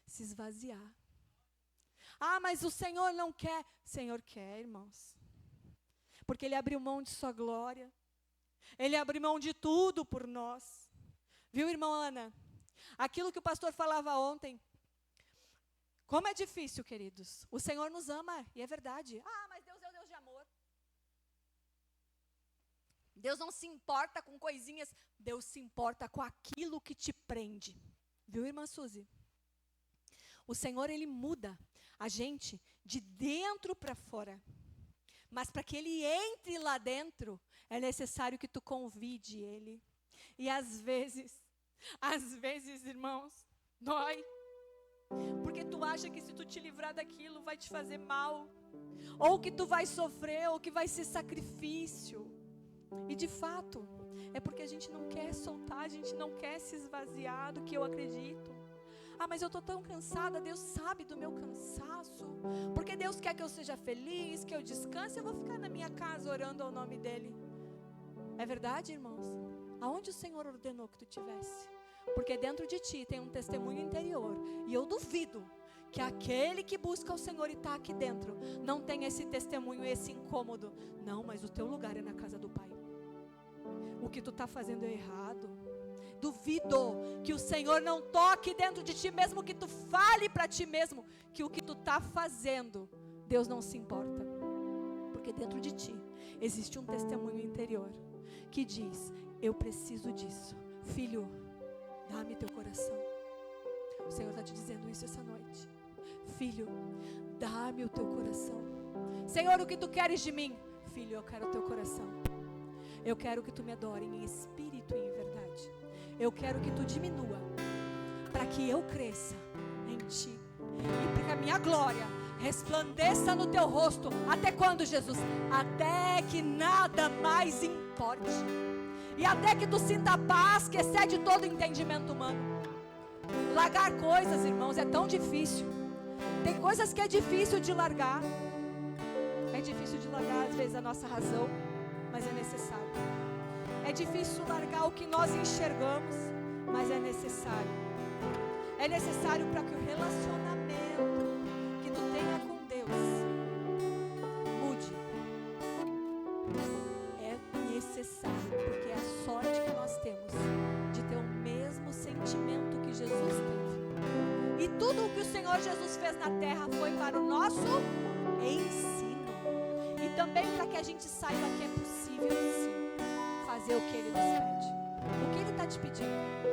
se esvaziar. Ah, mas o Senhor não quer. O Senhor quer, irmãos. Porque Ele abriu mão de sua glória. Ele abriu mão de tudo por nós. Viu, irmã Ana? Aquilo que o pastor falava ontem. Como é difícil, queridos. O Senhor nos ama, e é verdade. Ah, mas Deus é o Deus de amor. Deus não se importa com coisinhas. Deus se importa com aquilo que te prende. Viu, irmã Suzy? O Senhor, Ele muda a gente de dentro para fora. Mas para que Ele entre lá dentro, é necessário que tu convide Ele. E às vezes, irmãos, dói. Porque tu acha que se tu te livrar daquilo vai te fazer mal. Ou que tu vai sofrer, ou que vai ser sacrifício. E de fato, é porque a gente não quer soltar, a gente não quer se esvaziar do que eu acredito. Mas eu estou tão cansada, Deus sabe do meu cansaço, porque Deus quer que eu seja feliz, que eu descanse, eu vou ficar na minha casa orando ao nome dEle. É verdade, irmãos? Aonde o Senhor ordenou que tu tivesse? Porque dentro de ti tem um testemunho interior, e eu duvido que aquele que busca o Senhor e está aqui dentro não tem esse testemunho, esse incômodo. Não, mas o teu lugar é na casa do Pai. O que tu está fazendo é errado. Duvido que o Senhor não toque dentro de ti, mesmo que tu fale para ti mesmo que o que tu está fazendo, Deus não se importa. Porque dentro de ti existe um testemunho interior que diz: eu preciso disso. Filho, dá-me teu coração. O Senhor está te dizendo isso essa noite. Filho, dá-me o teu coração. Senhor, o que tu queres de mim? Filho, eu quero o teu coração. Eu quero que tu me adore em espírito e em verdade. Eu quero que tu diminua, para que eu cresça em ti, e para que a minha glória resplandeça no teu rosto. Até quando, Jesus? Até que nada mais importe, e até que tu sinta a paz que excede todo entendimento humano. Largar coisas, irmãos, é tão difícil. Tem coisas que é difícil de largar. É difícil de largar às vezes a nossa razão, mas é necessário. É difícil largar o que nós enxergamos, mas é necessário. É necessário para que o relacionamento que tu tenha com Deus mude. É necessário, porque é a sorte que nós temos de ter o mesmo sentimento que Jesus teve. E tudo o que o Senhor Jesus fez na terra foi para o nosso ensino. E também para que a gente saiba que é possível sim fazer o que Ele nos pede. O que Ele está te pedindo?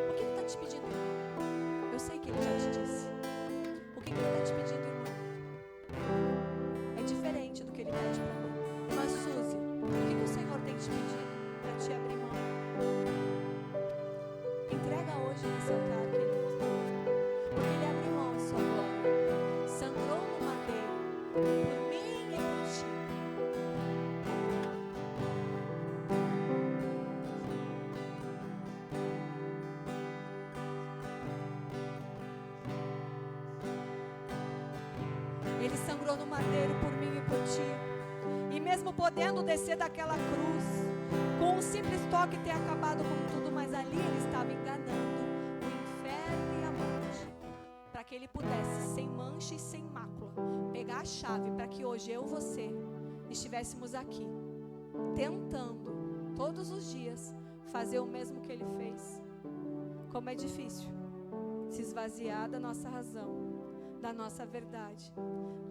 O que Ele está te pedindo, irmão? Eu sei que Ele já te disse. O que Ele está te pedindo, irmão? É diferente do que Ele pede para mim. Mas Suzy, o que o Senhor tem te pedido para te abrir mão? Entrega hoje nesse altar, querido. Porque Ele abriu mão de sua glória. Sangrou no madeiro por mim e por ti. Ele sangrou no madeiro por mim e por ti. E mesmo podendo descer daquela cruz, com um simples toque ter acabado com tudo, mas ali Ele estava enganando o inferno e a morte, para que Ele pudesse, sem mancha e sem mácula, pegar a chave para que hoje eu e você estivéssemos aqui, tentando todos os dias fazer o mesmo que Ele fez. Como é difícil se esvaziar da nossa razão, da nossa verdade,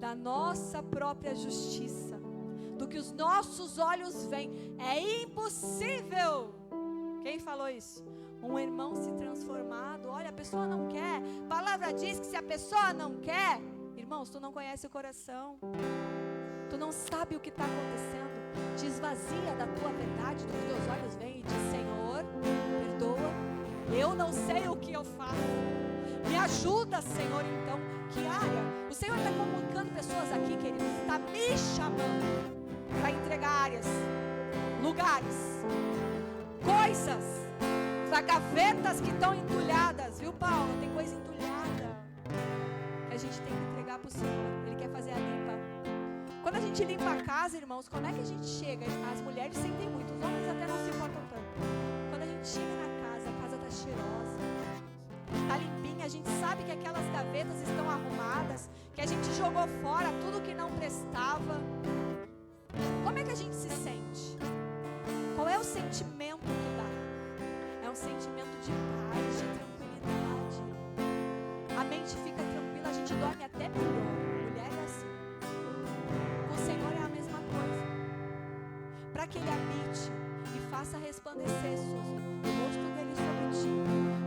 da nossa própria justiça, do que os nossos olhos veem. É impossível. Quem falou isso? Um irmão se transformado. Olha, a pessoa não quer. A palavra diz que se a pessoa não quer, irmãos, tu não conhece o coração, tu não sabe o que está acontecendo. Te esvazia da tua verdade, do que teus olhos veem, e diz: Senhor, perdoa, eu não sei o que eu faço, me ajuda, Senhor. Então, que área? O Senhor está comunicando pessoas aqui, queridos, está me chamando para entregar áreas, lugares, coisas, gavetas que estão entulhadas, viu, Paulo? Tem coisa entulhada que a gente tem que entregar para o Senhor. Ele quer fazer a limpa. Quando a gente limpa a casa, irmãos, como é que a gente chega? As mulheres sentem muito, os homens até não se importam tanto. Quando a gente chega na casa, a casa está cheirosa, está limpinha, a gente sabe que aquelas gavetas estão arrumadas, que a gente jogou fora tudo que não prestava. Como é que a gente se sente? Qual é o sentimento que dá? É um sentimento de paz, de tranquilidade. A mente fica tranquila, a gente dorme até melhor. Mulher é assim. Com o Senhor é a mesma coisa. Para que Ele habite e faça resplandecer, Suzy, o rosto dEle sobre ti,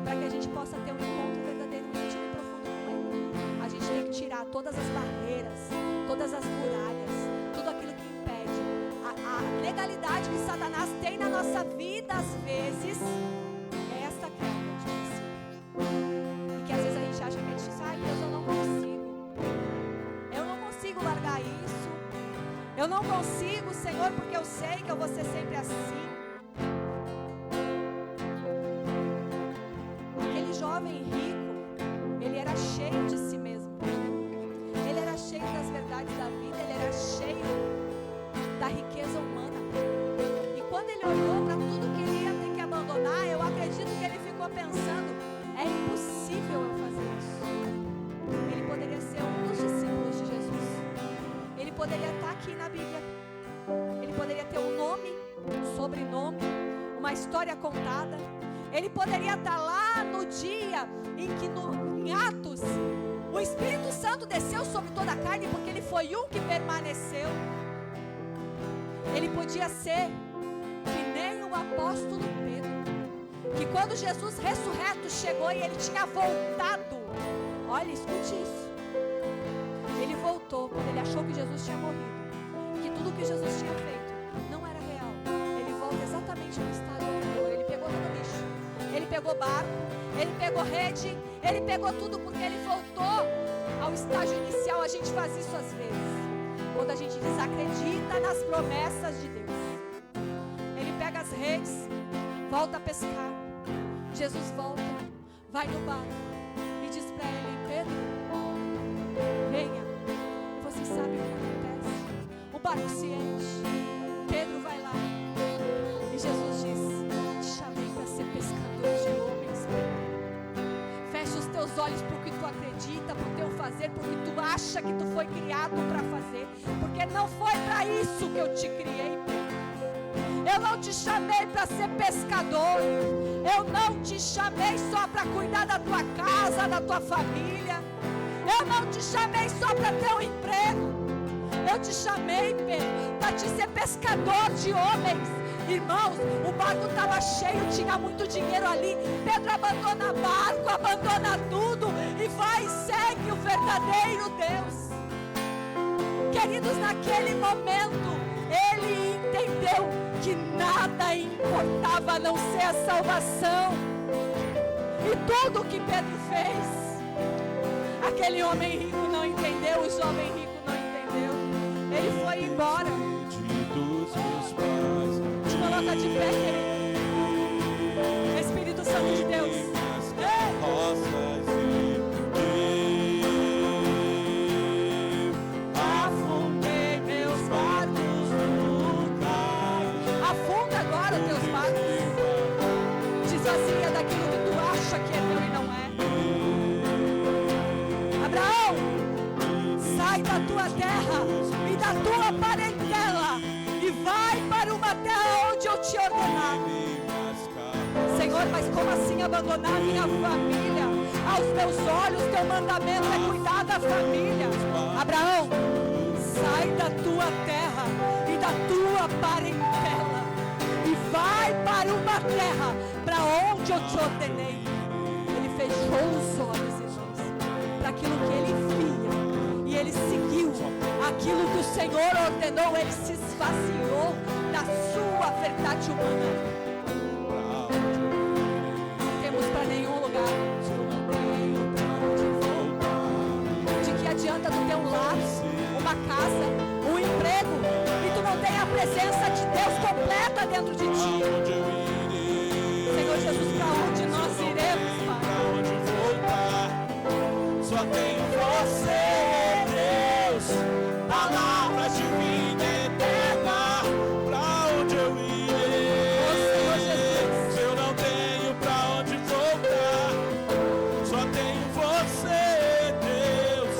para que a gente possa ter um encontro verdadeiro, íntimo e profundo com Ele. A gente tem que tirar todas as barreiras, todas as muralhas, tudo aquilo que impede. A legalidade que Satanás tem na nossa vida, às vezes, é esta quebra de princípio. E que às vezes a gente acha que é difícil. Ai, Deus, eu não consigo. Eu não consigo largar isso. Eu não consigo, Senhor, porque eu sei que eu vou ser sempre assim. contada. Ele poderia estar lá no dia em que em Atos o Espírito Santo desceu sobre toda a carne, porque ele foi um que permaneceu. Ele podia ser que nem o apóstolo Pedro, que quando Jesus ressurreto chegou e ele tinha voltado, olha, escute isso, ele voltou quando ele achou que Jesus tinha morrido, que tudo que Jesus tinha feito não era real. Ele volta exatamente no estado anterior. Ele pegou todo o lixo, ele pegou barco, ele pegou rede, ele pegou tudo, porque ele voltou ao estágio inicial. A gente faz isso às vezes, quando a gente desacredita nas promessas de Deus. Ele pega as redes, volta a pescar. Jesus volta, vai no barco e diz para ele: Pedro, venha. E você sabe o que acontece? O barco se enche, Pedro vai lá e Jesus diz: te chamei para ser pescador de homens, Pedro. Fecha os teus olhos para o que tu acredita, para o teu fazer, porque tu acha que tu foi criado para fazer, porque não foi para isso que eu te criei, Pedro. Eu não te chamei para ser pescador, eu não te chamei só para cuidar da tua casa, da tua família, eu não te chamei só para ter um emprego, eu te chamei, Pedro, para te ser pescador de homens. Irmãos, o barco estava cheio, tinha muito dinheiro ali. Pedro abandona barco, abandona tudo e vai e segue o verdadeiro Deus. Queridos, naquele momento ele entendeu que nada importava a não ser a salvação. E tudo que Pedro fez, aquele homem rico não entendeu, o jovem rico não entendeu. Ele foi embora. Te coloca de pé, querido. Espírito Santo de Deus. Afundei meus barcos no cais. Afunda agora os teus barcos. Desvazia daquilo que tu acha que é teu e não é. Abraão, sai da tua terra e da tua parentela e vai para uma terra onde eu te ordenar. Senhor, mas como assim abandonar minha família? Aos meus olhos teu mandamento é cuidar da família. Abraão, sai da tua terra e da tua parentela e vai para uma terra para onde eu te ordenei. Ele fechou os olhos, irmãos, para aquilo que ele via, e ele seguiu aquilo que o Senhor ordenou. Ele se esvaziou da sua verdade humana. Não temos para nenhum lugar. De que adianta tu ter um lar, uma casa, um emprego, e tu não tem a presença de Deus completa dentro de ti? Senhor Jesus, para onde nós iremos, Pai? Só tem você, Deus, palavras de vida eterna. Pra onde eu irei? Oh, Senhor Jesus, eu não tenho pra onde voltar. Só tenho você, Deus,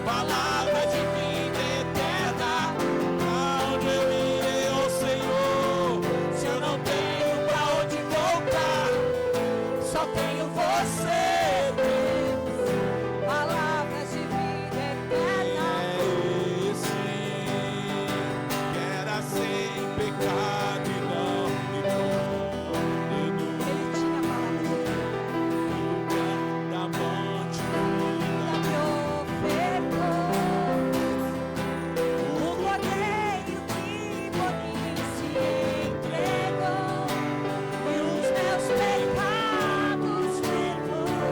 palavras de vida eterna. Pra onde eu irei, oh Senhor, se eu não tenho pra onde voltar? Só tenho você, Deus, palavras de vida eterna. Era sem pecado e não me condenou. Ele tinha palavras Da morte me ofertou. O cordeiro que por mim se entregou e os meus pecados levou.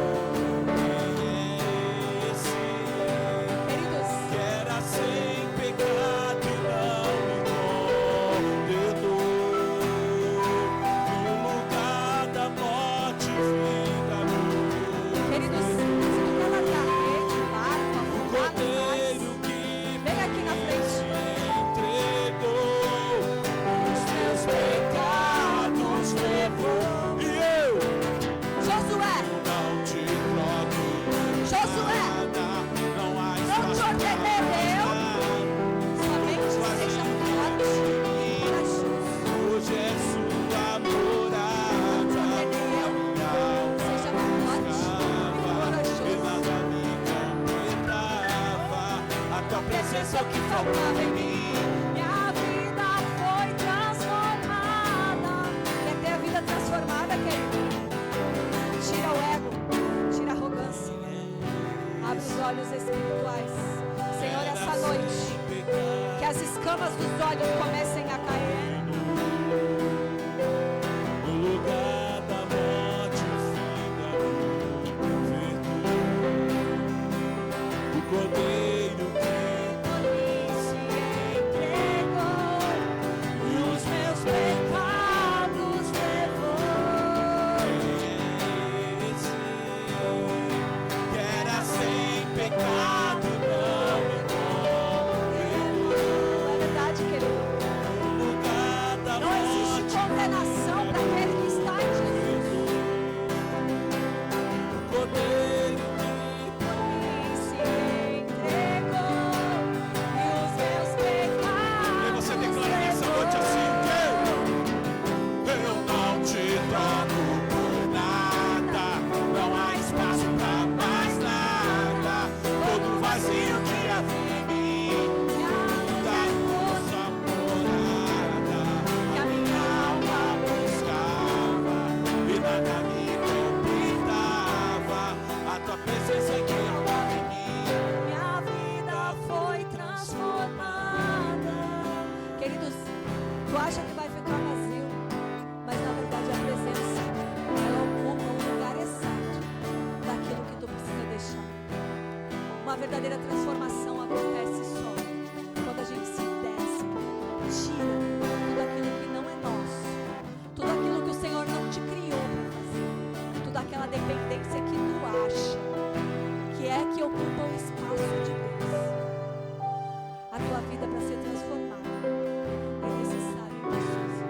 presença é o que faltava em mim. Minha vida foi transformada. Quer ter a vida transformada, querido? Tira o ego, tira a arrogância. Abre os olhos espirituais. Senhor, essa noite, que as escamas dos olhos comecem a cair. No lugar da morte, o fim da virtude, o Cordeiro que Por mim se entregou e os meus pecados levou. que era sem pecado, não me condenou. É verdade, querido. No lugar da Não existe morte, condenação para aquele que está em Jesus. o Cordeiro Por mim se entregou e os meus pecados E você declara nessa noite assim: eu não te troco por nada, não há espaço pra mais nada. Todo vazio que havia em mim, da nossa morada, que a minha alma buscava e nada me completava. A tua presença que amava em mim. minha vida foi transformada. Queridos, tu acha que vai ficar vazio, mas na verdade a presença ela ocupa um lugar exato daquilo que tu precisa deixar. Uma verdadeira transformação acontece só quando a gente se despe, tira tudo aquilo que não é nosso, tudo aquilo que o Senhor não te criou para fazer, toda aquela dependência que tu acha que é que ocupa o espaço de Deus. A tua vida para ser transformada é necessário isso.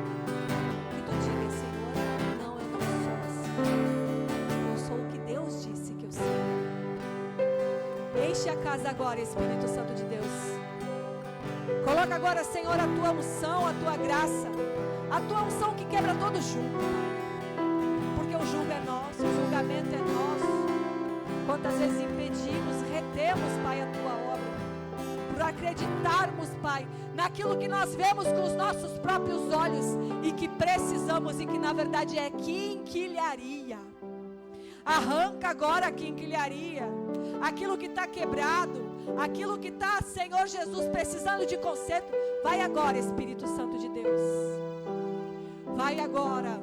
Que tu diga, Senhor, não, eu não sou assim. Eu sou o que Deus disse que eu sou. Enche a casa agora, Espírito Santo de Deus. Coloca agora, Senhor, a tua unção, a tua graça, a tua unção que quebra todo julgo. Porque o julgo é nosso, o julgamento é nosso. Quantas vezes impedimos, retemos, Pai, a tua obra, por acreditarmos, Pai, naquilo que nós vemos com os nossos próprios olhos e que precisamos e que na verdade é quinquilharia. Arranca agora a quinquilharia, aquilo que está quebrado, aquilo que está, Senhor Jesus, precisando de conserto. Vai agora, Espírito Santo de Deus. Vai agora,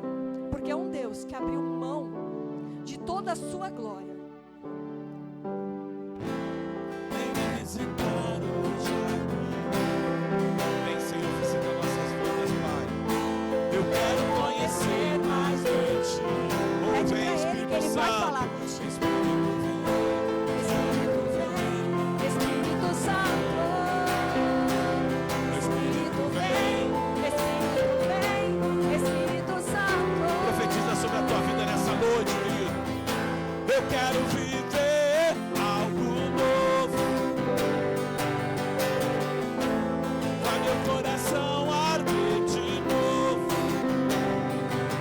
porque é um Deus que abriu mão de toda a sua glória. Vem me visitar hoje aqui. Vem, Senhor, visitar nossas vidas, Pai. Eu quero conhecer mais de Ti. Oh, Pede vem, pra Ele que Espírito Ele vai Santo. falar contigo. Espírito, Espírito Santo, Espírito, vem. Espírito Santo. Profetiza sobre a tua vida nessa noite, querido. Eu quero viver algo novo. Vai meu coração arder de novo,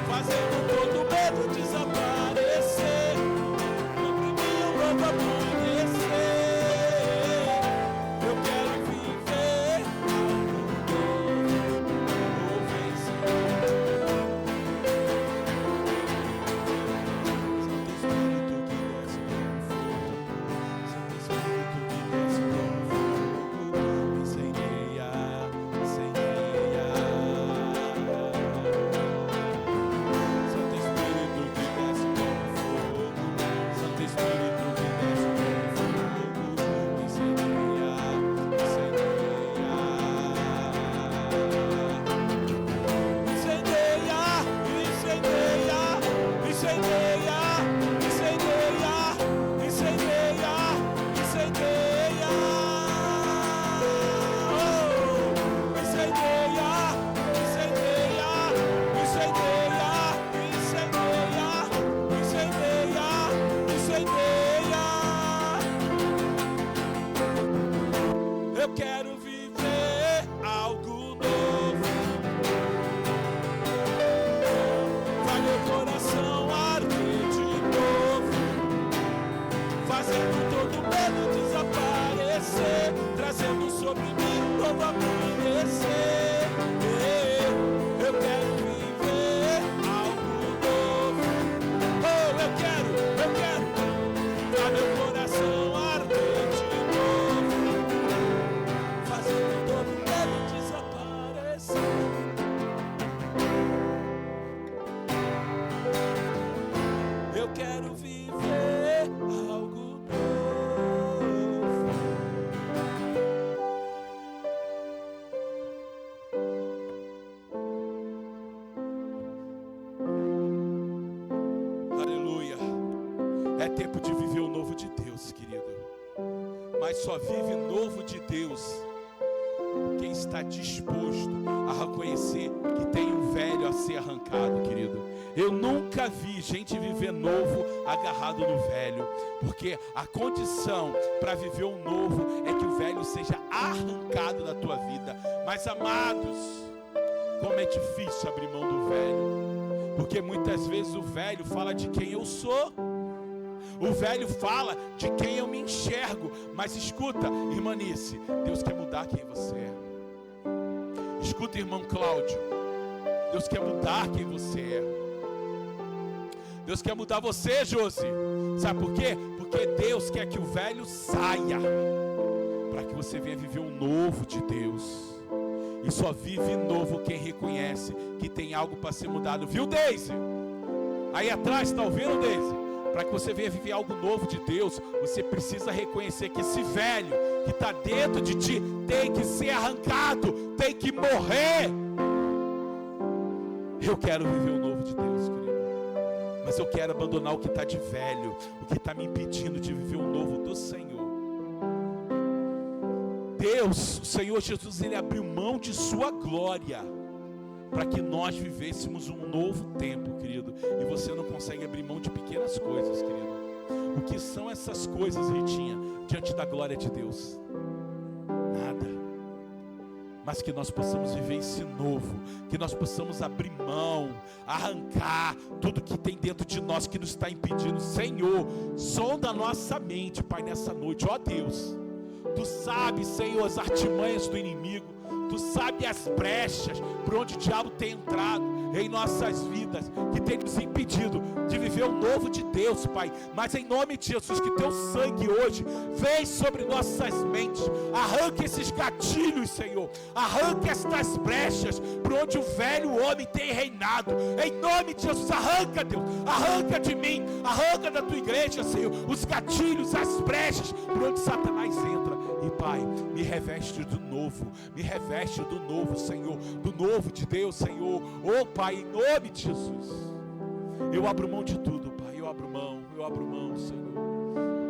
fazendo todo medo desaparecer. Sobre mim um novo amanhecer. Eu quero viver algo novo. Oh, vem, Senhor. Santo Espírito que desce como fogo, incendeia, incendeia. Santo Espírito que desce como fogo, Santo Espírito que desce como fogo, incendeia, incendeia. Incendeia, incendeia, incendeia, incendeia, incendeia, incendeia. Oh, incendeia, incendeia, incendeia, incendeia, incendeia, incendeia. Eu quero viver algo novo. Vai meu coração arder Mas só vive novo de Deus quem está disposto a reconhecer que tem um velho a ser arrancado, querido. Eu nunca vi gente viver novo agarrado no velho, porque a condição para viver o novo é que o velho seja arrancado da tua vida. Mas, amados, como é difícil abrir mão do velho, porque muitas vezes o velho fala de quem eu sou, o velho fala de quem eu me enxergo. Mas escuta, irmã Nice, Deus quer mudar quem você é. Escuta, irmão Cláudio, Deus quer mudar quem você é. Deus quer mudar você, Josi. Sabe por quê? Porque Deus quer que o velho saia, para que você venha viver o novo de Deus. E só vive novo quem reconhece que tem algo para ser mudado. Viu, Deise? Aí atrás, está ouvindo, Deise? Para que você venha viver algo novo de Deus, você precisa reconhecer que esse velho que está dentro de ti tem que ser arrancado, tem que morrer. Eu quero viver o novo de Deus, querido, mas eu quero abandonar o que está de velho, o que está me impedindo de viver o novo do Senhor. Deus, o Senhor Jesus, Ele abriu mão de sua glória para que nós vivêssemos um novo tempo, querido. E você não consegue abrir mão de pequenas coisas, querido. O que são essas coisas, Ritinha, diante da glória de Deus? Nada. Mas que nós possamos viver esse novo, que nós possamos abrir mão, arrancar tudo que tem dentro de nós que nos está impedindo. Senhor, sonda a nossa mente, Pai, nessa noite. Ó Deus, Tu sabes, Senhor, as artimanhas do inimigo. Tu sabe as brechas por onde o diabo tem entrado em nossas vidas, que tem nos impedido de viver o novo de Deus, Pai. Mas em nome de Jesus, que Teu sangue hoje vem sobre nossas mentes. Arranque esses gatilhos, Senhor. Arranque estas brechas por onde o velho homem tem reinado. Em nome de Jesus, arranca, Deus. Arranca de mim, arranca da Tua igreja, Senhor, os gatilhos, as brechas por onde Satanás entra. E Pai, me reveste do novo, me reveste do novo, Senhor, do novo de Deus, Senhor. Oh Pai, em nome de Jesus, eu abro mão de tudo, Pai, eu abro mão, Senhor.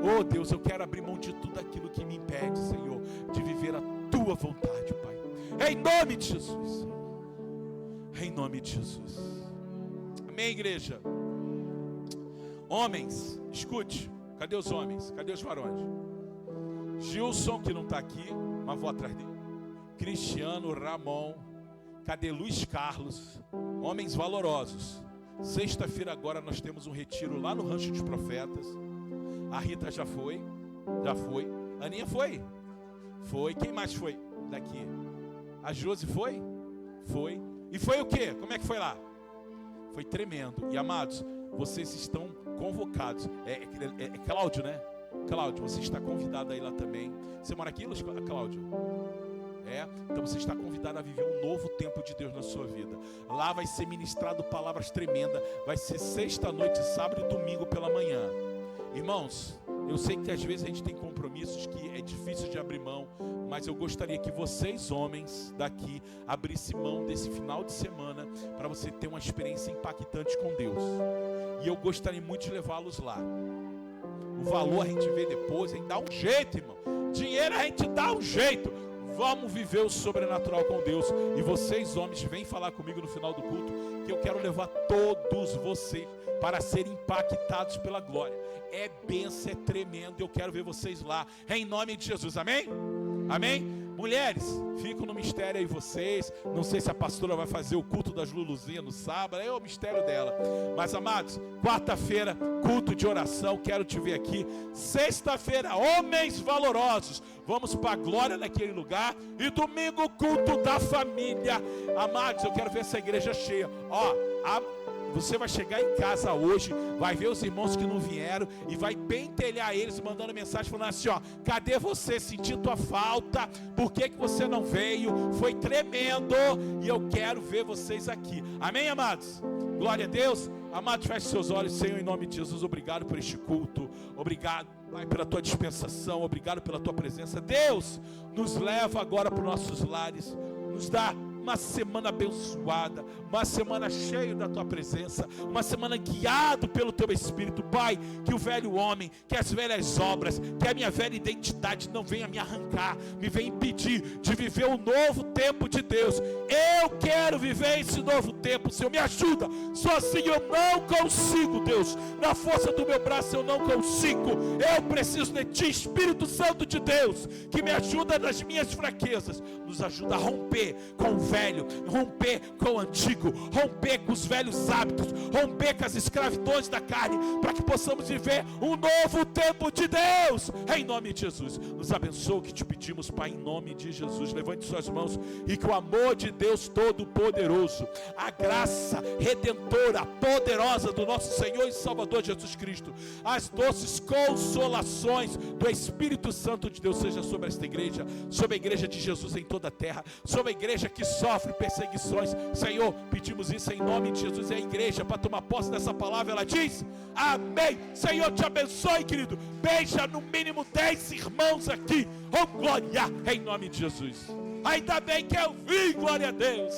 Oh Deus, eu quero abrir mão de tudo aquilo que me impede, Senhor, de viver a Tua vontade, Pai. Em nome de Jesus, em nome de Jesus. Amém, igreja? Homens, escute, cadê os homens? Cadê os varões? Gilson, que não está aqui, mas vou atrás dele. Cristiano, Ramon, cadê Luiz Carlos? Homens valorosos. Sexta-feira agora nós temos um retiro lá no Rancho dos Profetas. A Rita já foi. A Aninha foi. Quem mais foi daqui? A Josi foi. E foi o quê? Como é que foi lá? Foi tremendo. E amados, vocês estão convocados. É Cláudio, né? Cláudio, você está convidado a ir lá também. Você mora aqui, Cláudio? Então você está convidado a viver um novo tempo de Deus na sua vida. Lá vai ser ministrado palavras tremendas. Vai ser sexta-noite, sábado e domingo pela manhã. Irmãos, eu sei que às vezes a gente tem compromissos que é difícil de abrir mão, mas eu gostaria que vocês, homens daqui, abrissem mão desse final de semana para você ter uma experiência impactante com Deus. E eu gostaria muito de levá-los lá. O valor a gente vê depois, a gente dá um jeito, irmão. Dinheiro a gente dá um jeito. Vamos viver o sobrenatural com Deus. E vocês, homens, vêm falar comigo no final do culto, que eu quero levar todos vocês para serem impactados pela glória. É bênção, é tremendo. Eu quero ver vocês lá, em nome de Jesus, amém? Amém? Mulheres, ficam no mistério aí vocês. Não sei se a pastora vai fazer o culto das Luluzinhas no sábado, é o mistério dela. Mas amados, quarta-feira, culto de oração, quero te ver aqui. Sexta-feira, homens valorosos, vamos para a glória naquele lugar. E domingo, culto da família. Amados, eu quero ver essa igreja cheia. Você vai chegar em casa hoje, vai ver os irmãos que não vieram e vai pentelhar eles, mandando mensagem falando assim, cadê você? Senti tua falta, por que você não veio? Foi tremendo e eu quero ver vocês aqui. Amém, amados? Glória a Deus. Amados, feche seus olhos. Senhor, em nome de Jesus, obrigado por este culto. Obrigado, Pai, pela tua dispensação. Obrigado pela tua presença. Deus, nos leva agora para os nossos lares. Nos dá uma semana abençoada, uma semana cheia da tua presença, uma semana guiado pelo teu Espírito. Pai, que o velho homem, que as velhas obras, que a minha velha identidade não venha me arrancar, me venha impedir de viver o novo tempo de Deus. Eu quero viver esse novo tempo, Senhor, me ajuda. Sozinho eu não consigo, Deus, na força do meu braço eu não consigo. Eu preciso de Ti, Espírito Santo de Deus, que me ajuda nas minhas fraquezas, nos ajuda a romper com o velho, romper com o antigo, romper com os velhos hábitos, romper com as escravidões da carne, para que possamos viver um novo tempo de Deus, em nome de Jesus. Nos abençoe, o que te pedimos, Pai, em nome de Jesus. Levante suas mãos e que o amor de Deus Todo-Poderoso, a graça redentora, poderosa do nosso Senhor e Salvador Jesus Cristo, as doces consolações do Espírito Santo de Deus seja sobre esta igreja, sobre a igreja de Jesus em toda a terra, sobre a igreja que sofre perseguições. Senhor, pedimos isso em nome de Jesus. E a igreja, para tomar posse dessa palavra, ela diz amém. Senhor, te abençoe, querido. Beija no mínimo 10 irmãos aqui. Oh, glória, em nome de Jesus. Ainda bem que eu vi, glória a Deus.